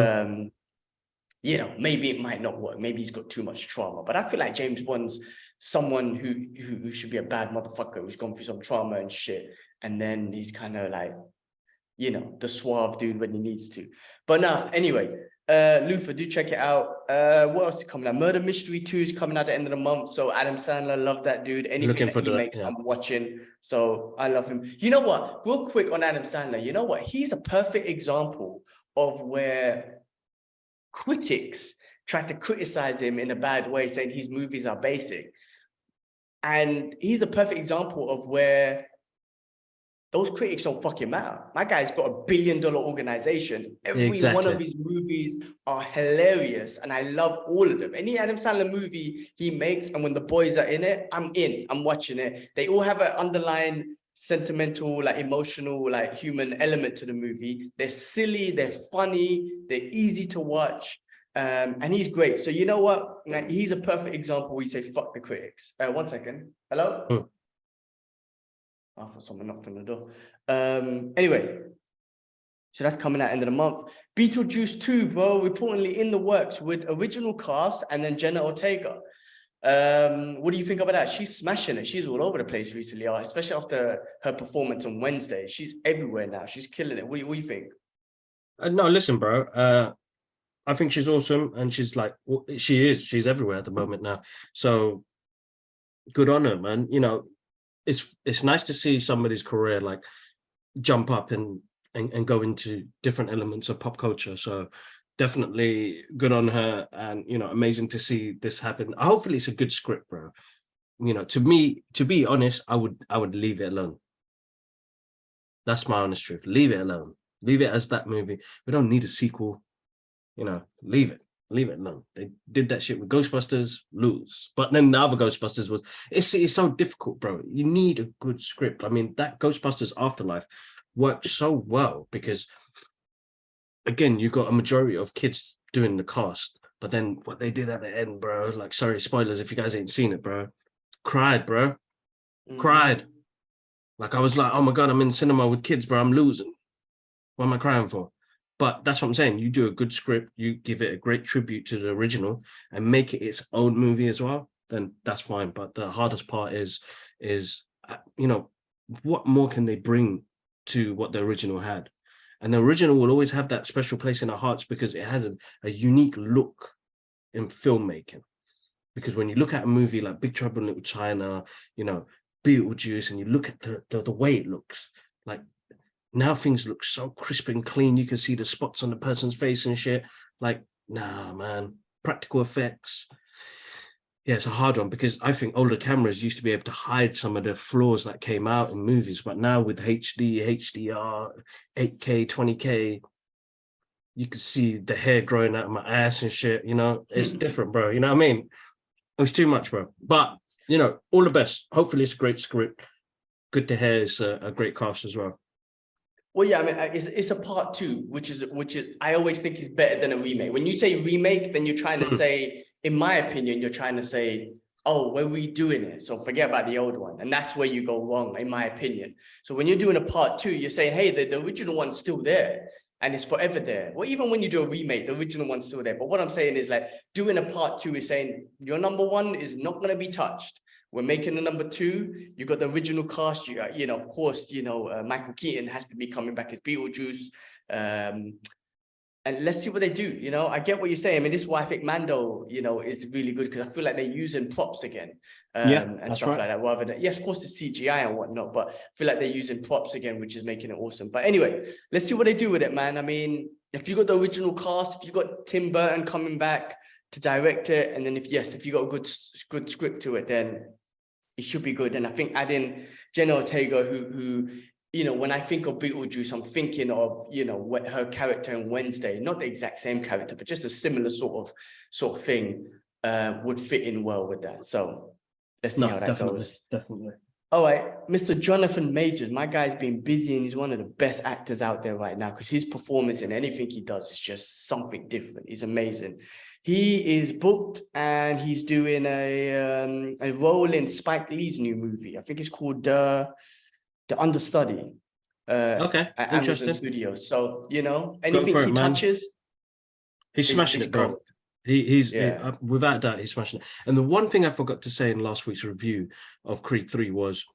you know, maybe it might not work. Maybe he's got too much trauma. But I feel like James Bond's someone who should be a bad motherfucker who's gone through some trauma and shit, and then he's kind of like, you know, the suave dude when he needs to. But no, anyway, Luther, do check it out. What else is coming out? Murder Mystery 2 is coming out at the end of the month. So Adam Sandler, love that dude. Anything that he makes, I'm watching. So I love him. You know what? Real quick on Adam Sandler, you know what? He's a perfect example of where critics try to criticize him in a bad way, saying his movies are basic. And he's a perfect example of where those critics don't fucking matter. My guy's got $1 billion organization. Every one of his movies are hilarious, and I love all of them. Any Adam Sandler movie he makes, and when the boys are in it, I'm in. I'm watching it. They all have an underlying sentimental, like emotional, like human element to the movie. They're silly, they're funny, they're easy to watch. And he's great. So you know what? Like, he's a perfect example where you say, fuck the critics. 1 second. Hello? I thought someone knocked on the door. Anyway, so that's coming out end of the month. Beetlejuice 2, bro, reportedly in the works with original cast and then Jenna Ortega. What do you think about that? She's smashing it. She's all over the place recently, especially after her performance on Wednesday. She's everywhere now. She's killing it. What do you think? No, listen, bro. I think she's awesome, and she's like, she's everywhere at the moment now. So good on her, man. You know, it's nice to see somebody's career like jump up and go into different elements of pop culture. So definitely good on her, and you know, amazing to see this happen. Hopefully, it's a good script, bro. You know, to me, to be honest, I would leave it alone. That's my honest truth. Leave it alone. Leave it as that movie. We don't need a sequel. You know, leave it. Leave it alone. They did that shit with Ghostbusters, lose. But then the other Ghostbusters was it's so difficult, bro. You need a good script. I mean, that Ghostbusters Afterlife worked so well because again, you got a majority of kids doing the cast, but then what they did at the end, bro, like sorry, spoilers if you guys ain't seen it, bro. Cried, bro. Cried. Like I was like, oh my god, I'm in cinema with kids, bro. I'm losing. What am I crying for? But that's what I'm saying. You do a good script, you give it a great tribute to the original and make it its own movie as well, then that's fine. But the hardest part is you know, what more can they bring to what the original had? And the original will always have that special place in our hearts because it has a unique look in filmmaking. Because when you look at a movie like Big Trouble in Little China, you know, Beetlejuice, and you look at the way it looks, like now things look so crisp and clean. You can see the spots on the person's face and shit. Like, nah, man, practical effects. Yeah, it's a hard one because I think older cameras used to be able to hide some of the flaws that came out in movies. But now with HD, HDR, 8K, 20K, you can see the hair growing out of my ass and shit. You know, it's different, bro. You know what I mean? It's too much, bro. But, you know, all the best. Hopefully it's a great script. Good to hear it's a great cast as well. Well, yeah, I mean, it's a part two, which is I always think is better than a remake. When you say remake, then you're trying to say, in my opinion, you're trying to say, oh, we're redoing it, so forget about the old one, and that's where you go wrong, in my opinion. So when you're doing a part two, you're saying, hey, the original one's still there, and it's forever there. Well, even when you do a remake, the original one's still there. But what I'm saying is like doing a part two is saying your number one is not going to be touched. We're making a number two. You got the original cast. You know, of course, you know, Michael Keaton has to be coming back as Beetlejuice. And let's see what they do. You know, I get what you're saying. I mean, this is why I think Mando, you know, is really good because I feel like they're using props again and stuff like that. Rather than, yes, of course, the CGI and whatnot, but I feel like they're using props again, which is making it awesome. But anyway, let's see what they do with it, man. I mean, if you got the original cast, if you got Tim Burton coming back to direct it, and then if you got a good script to it, then it should be good. And I think adding Jenna Ortega, who you know, when I think of Beetlejuice, I'm thinking of, you know, what her character in Wednesday, not the exact same character, but just a similar sort of thing would fit in well with that. So let's see how that goes. Definitely. All right, Mr. Jonathan Majors, my guy's been busy and he's one of the best actors out there right now because his performance in anything he does is just something different. He's amazing. He is booked and he's doing a role in Spike Lee's new movie. I think it's called The Understudy. Okay, at interesting. Amazon Studios. So, you know, anything he touches, he's smashing it, bro. He's without doubt, he's smashing it. And the one thing I forgot to say in last week's review of Creed 3 was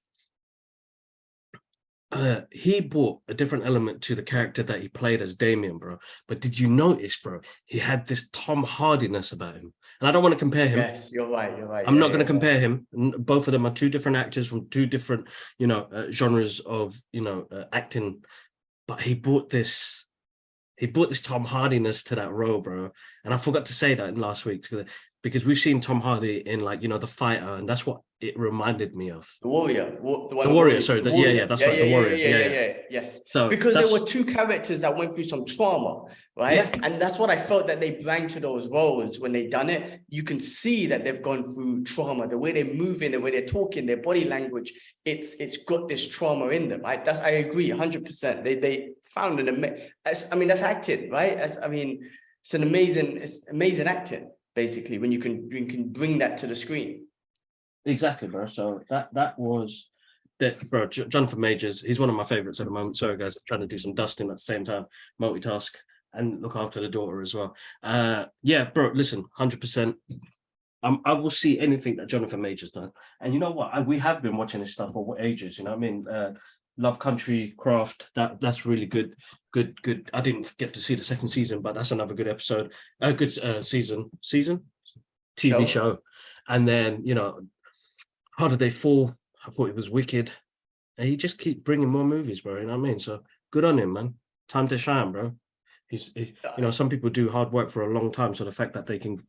he brought a different element to the character that he played as Damien, bro. But did you notice, bro, he had this Tom Hardiness about him? And I don't want to compare him. Yes, you're right. I'm not going to compare him. Both of them are two different actors from two different, you know, genres of, you know, acting. But he brought this Tom Hardiness to that role, bro. And I forgot to say that in last week because we've seen Tom Hardy in, like, you know, The Fighter, and that's what it reminded me of. The Warrior. The Warrior, sorry. The Warrior. The Warrior. Yes. So because there were two characters that went through some trauma, right? Yeah. And that's what I felt that they bring to those roles when they done it. You can see that they've gone through trauma, the way they're moving, the way they're talking, their body language. It's got this trauma in them, right? I agree 100%. They found that's acting, right? It's amazing acting, basically, when you can bring that to the screen. Exactly, bro. So that was Bro, Jonathan Majors, he's one of my favorites at the moment. Sorry, guys, I'm trying to do some dusting at the same time, multitask, and look after the daughter as well. Yeah, bro, listen, 100%. I will see anything that Jonathan Majors done. And you know what? We have been watching this stuff for ages. You know what I mean? Love Country, Craft. That's really good. Good. I didn't get to see the second season, but that's another good episode. A good season TV show. And then How Did They Fall? I thought it was wicked. And he just keep bringing more movies, bro. You know what I mean? So good on him, man. Time to shine, bro. Some people do hard work for a long time. So the fact that they can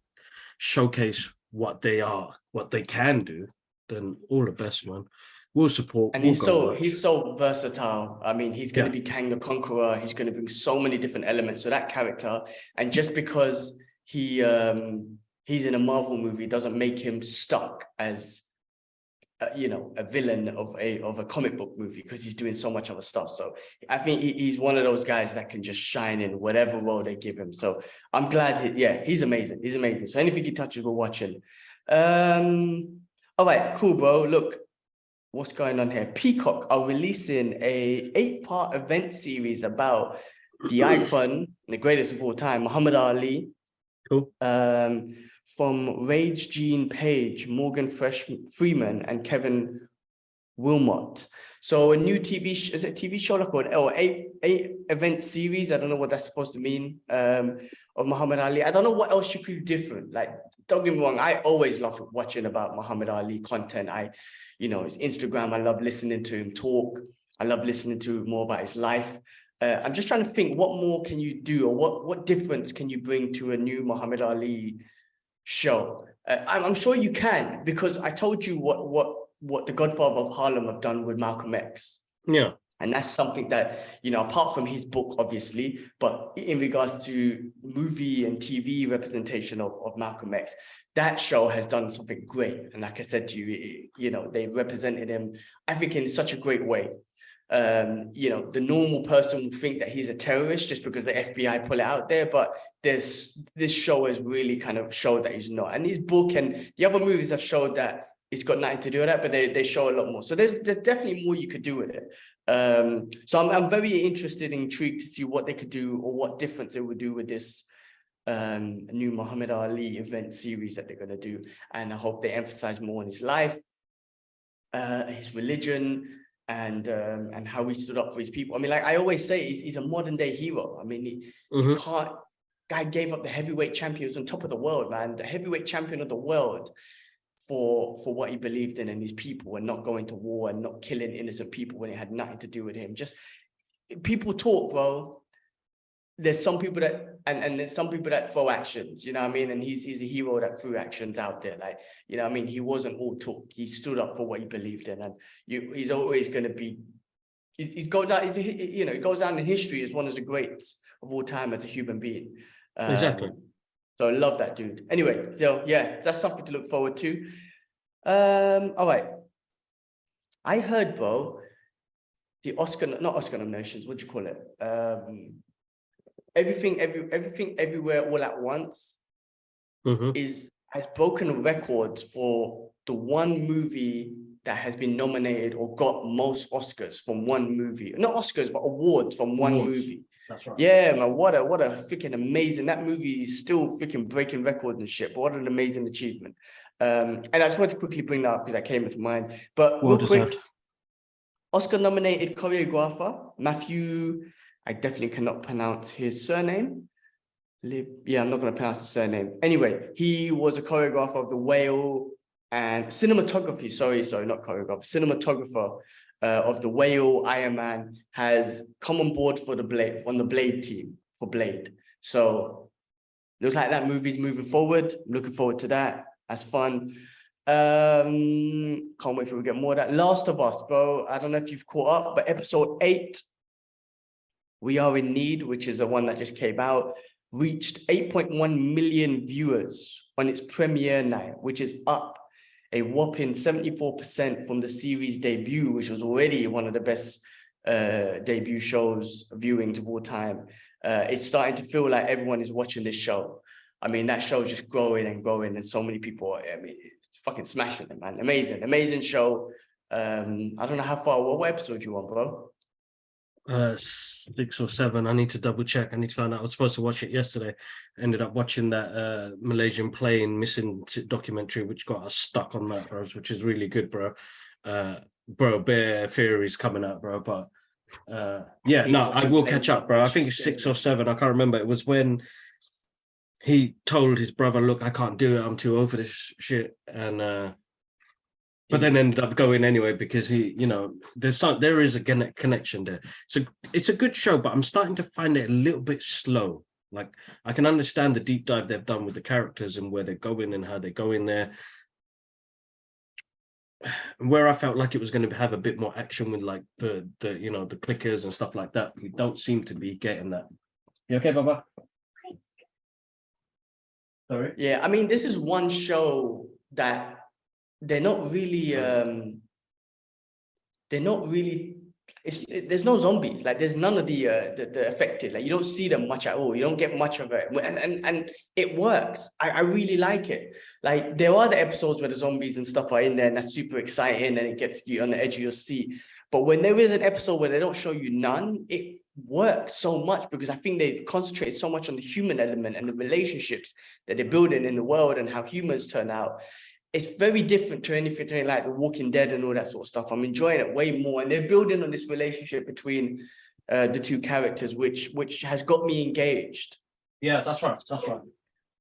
showcase what they are, what they can do, then all the best, man. We'll support. And we'll he's so versatile. I mean, he's going to be Kang the Conqueror. He's going to bring so many different elements to that character. And just because he's in a Marvel movie doesn't make him stuck as a villain of a comic book movie, because he's doing so much other stuff. So I think he's one of those guys that can just shine in whatever role they give him. So I'm glad. He's amazing. He's amazing. So anything he touches, we're watching. All right, cool, bro. Look, what's going on here? Peacock are releasing a 8-part event series about the icon, the greatest of all time, Muhammad Ali. Cool. From Rage Jean Page, Morgan Freeman, and Kevin Wilmot. So a new TV show like or eight event series? I don't know what that's supposed to mean. Of Muhammad Ali. I don't know what else you could do different. Like, don't get me wrong, I always love watching about Muhammad Ali content. His Instagram, I love listening to him talk. I love listening to more about his life. I'm just trying to think, what more can you do, or what difference can you bring to a new Muhammad Ali show? I'm sure you can, because I told you what the Godfather of Harlem have done with Malcolm X. Yeah. And that's something that, apart from his book, obviously, but in regards to movie and TV representation of Malcolm X, that show has done something great. And like I said to you, they represented him, I think, in such a great way. The normal person would think that he's a terrorist just because the FBI pull it out there, but this show has really kind of showed that he's not. And his book and the other movies have showed that it's got nothing to do with that, but they show a lot more. So there's definitely more you could do with it. So I'm very interested and intrigued to see what they could do, or what difference they would do with this new Muhammad Ali event series that they're going to do. And I hope they emphasize more on his life, his religion, and how he stood up for his people. I mean, like I always say, he's a modern day hero. I mean, he can't. Guy gave up the heavyweight champion. He was on top of the world, man. The heavyweight champion of the world for what he believed in and his people, and not going to war and not killing innocent people when it had nothing to do with him. Just people talk, bro. There's some people that and there's some people that throw actions, you know what I mean? And he's a hero that threw actions out there. Like, you know what I mean? He wasn't all talk. He stood up for what he believed in, and he's always going to be. He goes down. He goes down in history as one of the greats of all time as a human being. Exactly. So I love that dude. Anyway, so yeah, that's something to look forward to. All right. I heard, bro, the not Oscar nominations. What do you call it? Everything, Everywhere, All at Once has broken records for the one movie that has been nominated or got most Oscars from one movie. Not Oscars, but awards from one movie. That's right. Yeah, man, what a freaking amazing. That movie is still freaking breaking records and shit, but what an amazing achievement. And I just wanted to quickly bring that up because that came into mind. But real quick, Oscar-nominated choreographer, Matthew, I definitely cannot pronounce his surname. Yeah, I'm not going to pronounce his surname. Anyway, he was a choreographer of The Whale and cinematography. Sorry, not choreographer. Cinematographer of The Whale, Iron Man, has come on board for the Blade team for Blade. So looks like that movie's moving forward. I'm looking forward to that. That's fun. Can't wait for we get more of that. Last of Us, bro. I don't know if you've caught up, but episode 8, We Are in Need, which is the one that just came out, reached 8.1 million viewers on its premiere night, which is up a whopping 74% from the series debut, which was already one of the best debut shows viewings of all time. It's starting to feel like everyone is watching this show. I mean, that show is just growing and growing, and so many people, I mean, it's fucking smashing it, man. Amazing show. I don't know how far. What episode you on, bro? 6 or 7. I need to double check. I need to find out. I was supposed to watch it yesterday. Ended up watching that Malaysian plane missing documentary, which got us stuck on that, bro, which is really good, bro. Bro, Bear Theory's coming out, bro. But yeah, no, I will catch up, bro. I think it's 6 or 7. I can't remember. It was when he told his brother, "Look, I can't do it. I'm too old for this shit." And but then ended up going anyway because he, you know, there is a connection there. So it's a good show, but I'm starting to find it a little bit slow. Like, I can understand the deep dive they've done with the characters and where they're going and how they're going there. And where I felt like it was going to have a bit more action with like the you know, the clickers and stuff like that, we don't seem to be getting that. You okay, Baba? Sorry. Yeah, I mean, this is one show that they're not really there's no zombies, like there's none of the affected, like you don't see them much at all, you don't get much of it, and it works. I really like it. Like, there are the episodes where the zombies and stuff are in there and that's super exciting and it gets you on the edge of your seat, but when there is an episode where they don't show you none, it works so much because I think they concentrate so much on the human element and the relationships that they're building in the world and how humans turn out. It's very different to anything like The Walking Dead and all that sort of stuff. I'm enjoying it way more, and they're building on this relationship between the two characters, which has got me engaged. Yeah, that's right. That's right.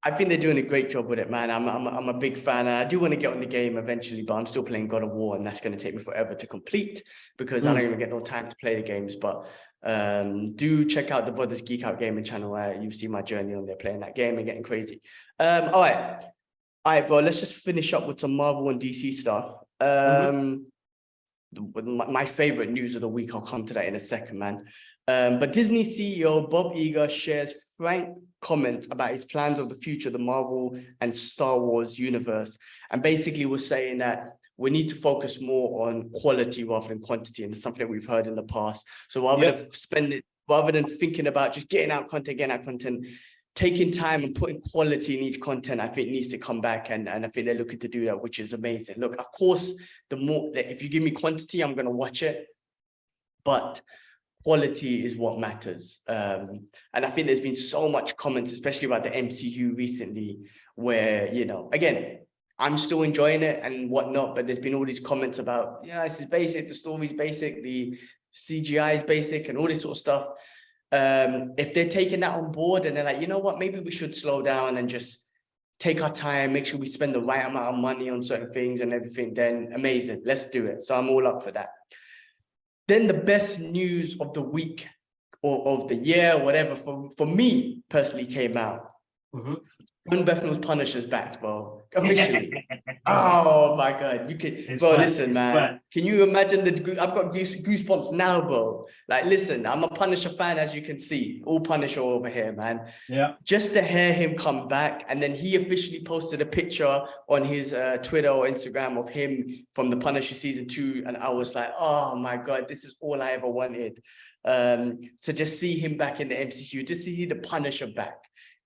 I think they're doing a great job with it, man. I'm a big fan. I do want to get on the game eventually, but I'm still playing God of War, and that's going to take me forever to complete because I don't even get no time to play the games. But do check out the Brothers Geek Out Gaming channel where you see my journey on there playing that game and getting crazy. All right, bro, let's just finish up with some Marvel and DC stuff. My favorite news of the week, I'll come to that in a second, man. But Disney CEO Bob Iger shares frank comments about his plans of the future of the Marvel and Star Wars universe. And basically was saying that we need to focus more on quality rather than quantity. And it's something that we've heard in the past. So rather than thinking about just getting out content, taking time and putting quality in each content, I think needs to come back, and I think they're looking to do that, which is amazing. Look, of course, if you give me quantity, I'm going to watch it, but quality is what matters. And I think there's been so much comments, especially about the MCU recently, where, you know, again, I'm still enjoying it and whatnot, but there's been all these comments about, yeah, this is basic, the story's basic, the CGI is basic, and all this sort of stuff. If they're taking that on board and they're like, you know what, maybe we should slow down and just take our time, make sure we spend the right amount of money on certain things and everything, then amazing, let's do it. So I'm all up for that. Then the best news of the week or of the year, whatever, for me personally came out. John Bethnal's Punisher's back, bro. Officially. Oh my God. You can, bro, listen, man. Can you imagine I've got goosebumps now, bro. Like, listen, I'm a Punisher fan, as you can see. All Punisher over here, man. Yeah. Just to hear him come back. And then he officially posted a picture on his Twitter or Instagram of him from the Punisher season 2. And I was like, oh my God, this is all I ever wanted. So just see him back in the MCU, just to see the Punisher back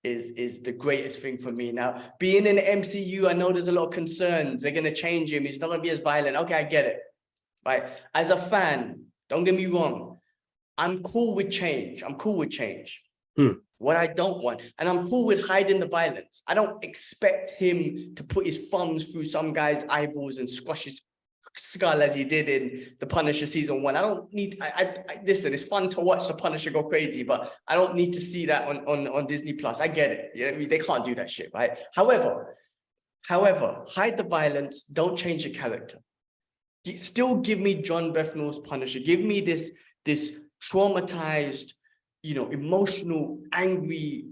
is the greatest thing for me. Now, being in the MCU, I know there's a lot of concerns. They're going to change him. He's not going to be as violent. Okay, I get it. Right? As a fan, don't get me wrong. I'm cool with change. What I don't want, and I'm cool with hiding the violence. I don't expect him to put his thumbs through some guy's eyeballs and squash his skull as he did in the Punisher season 1. I don't need. Listen, it's fun to watch the Punisher go crazy, but I don't need to see that on Disney Plus. I get it. You know what I mean? They can't do that shit, right? However, hide the violence. Don't change the character. Still give me John Bethnal's Punisher. Give me this traumatized, you know, emotional, angry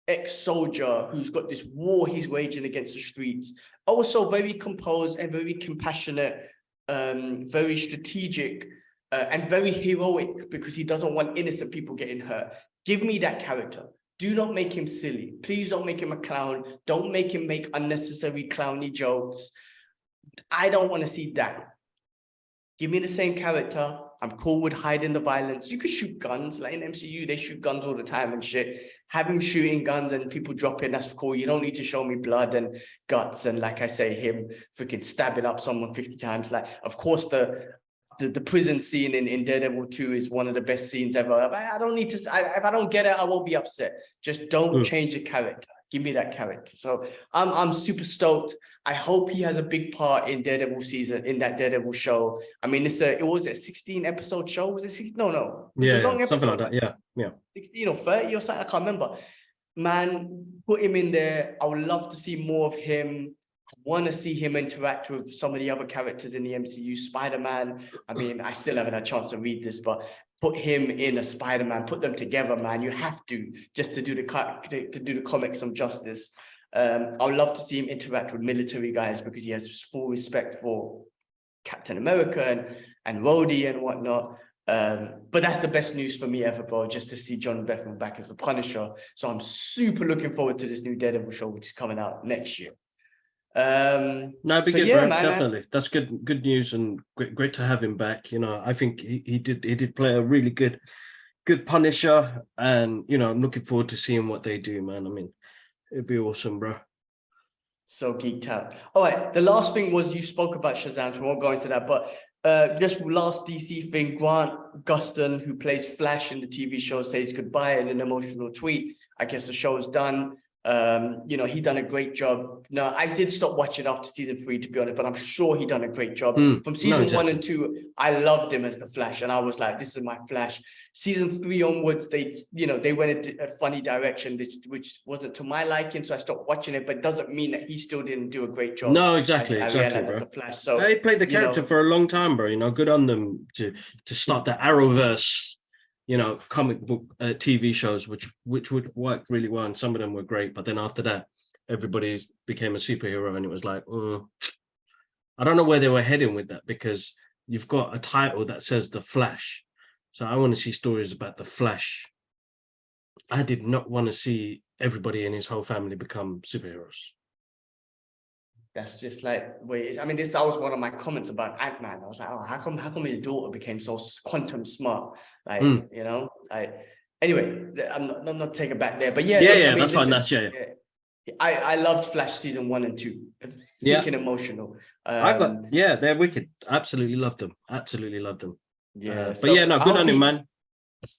ex-soldier who's got this war he's waging against the streets. Also very composed and very compassionate, very strategic, and very heroic because he doesn't want innocent people getting hurt. Give me that character. Do not make him silly. Please don't make him a clown. Don't make him make unnecessary clowny jokes. I don't want to see that. Give me the same character. I'm cool with hiding the violence. You could shoot guns, like in MCU, they shoot guns all the time and shit. Have him shooting guns and people dropping, that's cool. You don't need to show me blood and guts and, like I say, him freaking stabbing up someone 50 times. Like, of course, the prison scene in Daredevil 2 is one of the best scenes ever. I don't need to, if I don't get it, I won't be upset. Just don't change the character. Give me that character. So I'm super stoked. I hope he has a big part in Daredevil season, in that Daredevil show. I mean, it was a 16 episode show. Was it 16? No. It was a long something episode. like that. Yeah. 16 or 30 or something. I can't remember. Man, put him in there. I would love to see more of him. I want to see him interact with some of the other characters in the MCU. Spider-Man. I mean, I still haven't had a chance to read this, but put him in a Spider-Man, put them together, man. You have to, just to do the comics some justice. I would love to see him interact with military guys because he has full respect for Captain America and Rhodey and whatnot. But that's the best news for me ever, bro, just to see John Bethman back as the Punisher. So I'm super looking forward to this new Daredevil show, which is coming out next year. No, it'd be so good, yeah, bro. man, Definitely. That's good news and great to have him back. You know, I think he did play a really good Punisher, and you know, I'm looking forward to seeing what they do, man. I mean, it'd be awesome, bro. So geeked out. All right, the last thing was you spoke about Shazam, so we won't go into that, but just last DC thing, Grant Gustin, who plays Flash in the TV show, says goodbye in an emotional tweet. I guess the show is done. You know, he done a great job. No, I did stop watching after season 3, to be honest, but I'm sure he done a great job. From season 1 and 2, I loved him as the Flash, and I was like, this is my Flash. Season 3 onwards, they went in a funny direction, which wasn't to my liking, so I stopped watching it, but it doesn't mean that he still didn't do a great job. No, exactly, bro. As a Flash. So they played the character for a long time, bro. You know, good on them to start the Arrowverse, you know, comic book TV shows, which would work really well, and some of them were great. But then after that, everybody became a superhero, and it was like, I don't know where they were heading with that, because you've got a title that says The Flash. So I want to see stories about The Flash. I did not want to see everybody and his whole family become superheroes. That's just like, I mean, that was one of my comments about Ant-Man. I was like, oh, how come his daughter became so quantum smart? Like, you know, anyway, I'm not taking it back there, but yeah. Yeah, look, I mean, that's fine. That's I loved Flash season 1 and 2. Freaking emotional. They're wicked. Absolutely loved them. Yeah, but yeah, no, good on him, man.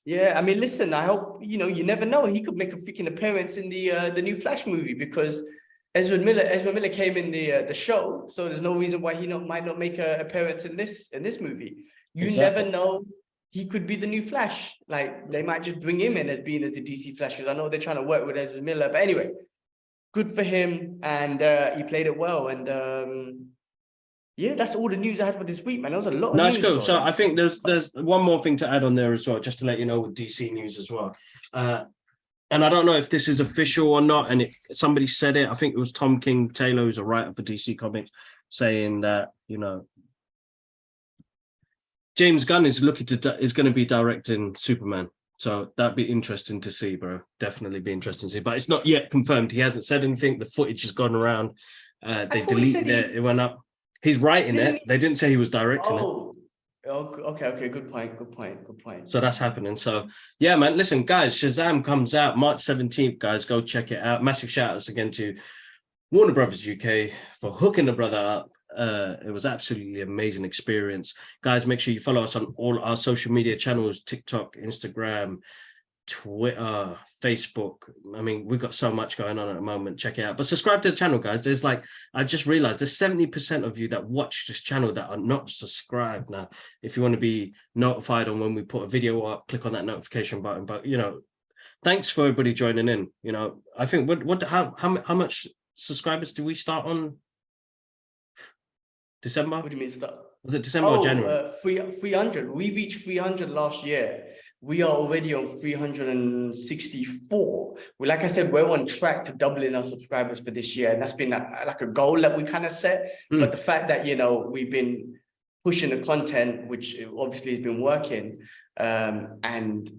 Yeah, I mean, listen, I hope, you know, you never know, he could make a freaking appearance in the new Flash movie, because Ezra Miller came in the show, so there's no reason why he might not make an appearance in this movie. You never know, he could be the new Flash. Like, they might just bring him in as being the DC Flash, because I know they're trying to work with Ezra Miller, but anyway, good for him, and he played it well, and yeah, that's all the news I had for this week, man. There was a lot of news. Cool. So I think there's one more thing to add on there as well, just to let you know, with DC news as well. And I don't know if this is official or not, and somebody said it. I think it was Tom King Taylor, who's a writer for DC Comics, saying that, you know, James Gunn is going to be directing Superman. So that'd be interesting to see, bro. Definitely be interesting to see. But it's not yet confirmed. He hasn't said anything. The footage has gone around. They deleted it. It went up. He's writing it. They didn't say he was directing it. Okay. Good point. So that's happening. So yeah, man. Listen, guys, Shazam comes out March 17th, guys. Go check it out. Massive shout outs again to Warner Brothers UK for hooking the brother up. It was absolutely amazing experience. Guys, make sure you follow us on all our social media channels, TikTok, Instagram, Twitter, Facebook. I mean, we've got so much going on at the moment. Check it out. But subscribe to the channel, guys. There's I just realized there's 70% of you that watch this channel that are not subscribed. Now, if you want to be notified on when we put a video up, click on that notification button. But, you know, thanks for everybody joining in. You know, I think how much subscribers do we start on? December? What do you mean start? Was it December or January? 300. We reached 300 last year. We are already on 364. Well, like I said, we're on track to doubling our subscribers for this year. And that's been like a goal that we kind of set. But the fact that, you know, we've been pushing the content, which obviously has been working, and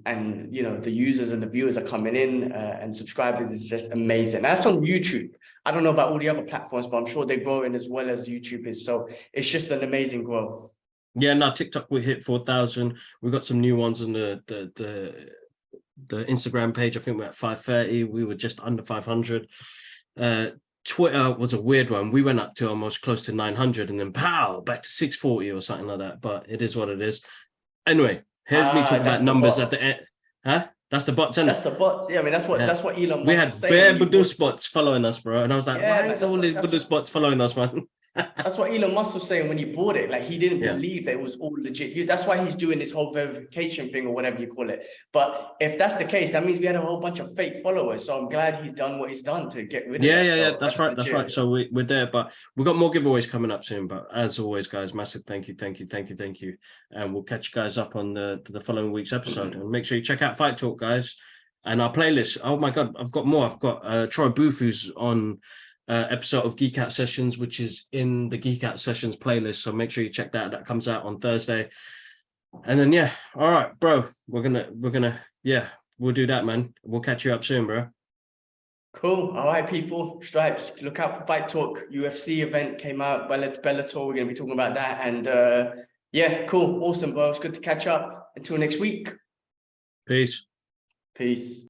you know, the users and the viewers are coming in, and subscribers is just amazing. That's on YouTube. I don't know about all the other platforms, but I'm sure they're growing as well as YouTube is. So it's just an amazing growth. Yeah, no, TikTok we hit 4,000. We got some new ones on the Instagram page. I think we're at 530. We were just under 500. Twitter was a weird one. We went up to almost close to 900 and then pow, back to 640 or something like that. But it is what it is. Anyway, here's me talking about numbers at the end. Huh? That's the bots, isn't That's it? the bots. Yeah, I mean, that's what Elon Musk We was had saying bare when he Badoo bought. spots following us, bro. And I was like, Yeah, why man, is all these Badoo spots following us, man? that's what Elon Musk was saying when he bought it. Like, he didn't Yeah. believe that it was all legit. That's why he's doing this whole verification thing or whatever you call it. But if that's the case, that means we had a whole bunch of fake followers. So I'm glad he's done what he's done to get rid of that. Yeah. So That's right. legit. That's right. So we're there, but we've got more giveaways coming up soon. But as always, guys, massive thank you. And we'll catch you guys up on the following week's episode. And make sure you check out Fight Talk, guys, and our playlist. Oh my God, I've got more. I've got Troy Booth, who's on episode of Geek Out Sessions, which is in the Geek Out Sessions playlist. So make sure you check that. That comes out on Thursday. And then yeah, all right, bro. We're gonna we'll do that, man. We'll catch you up soon, bro. Cool. All right, people. Stripes. Look out for Fight Talk. UFC event came out. Bellator. We're gonna be talking about that. And yeah, cool. Awesome, bro. It's good to catch up. Until next week. Peace. Peace.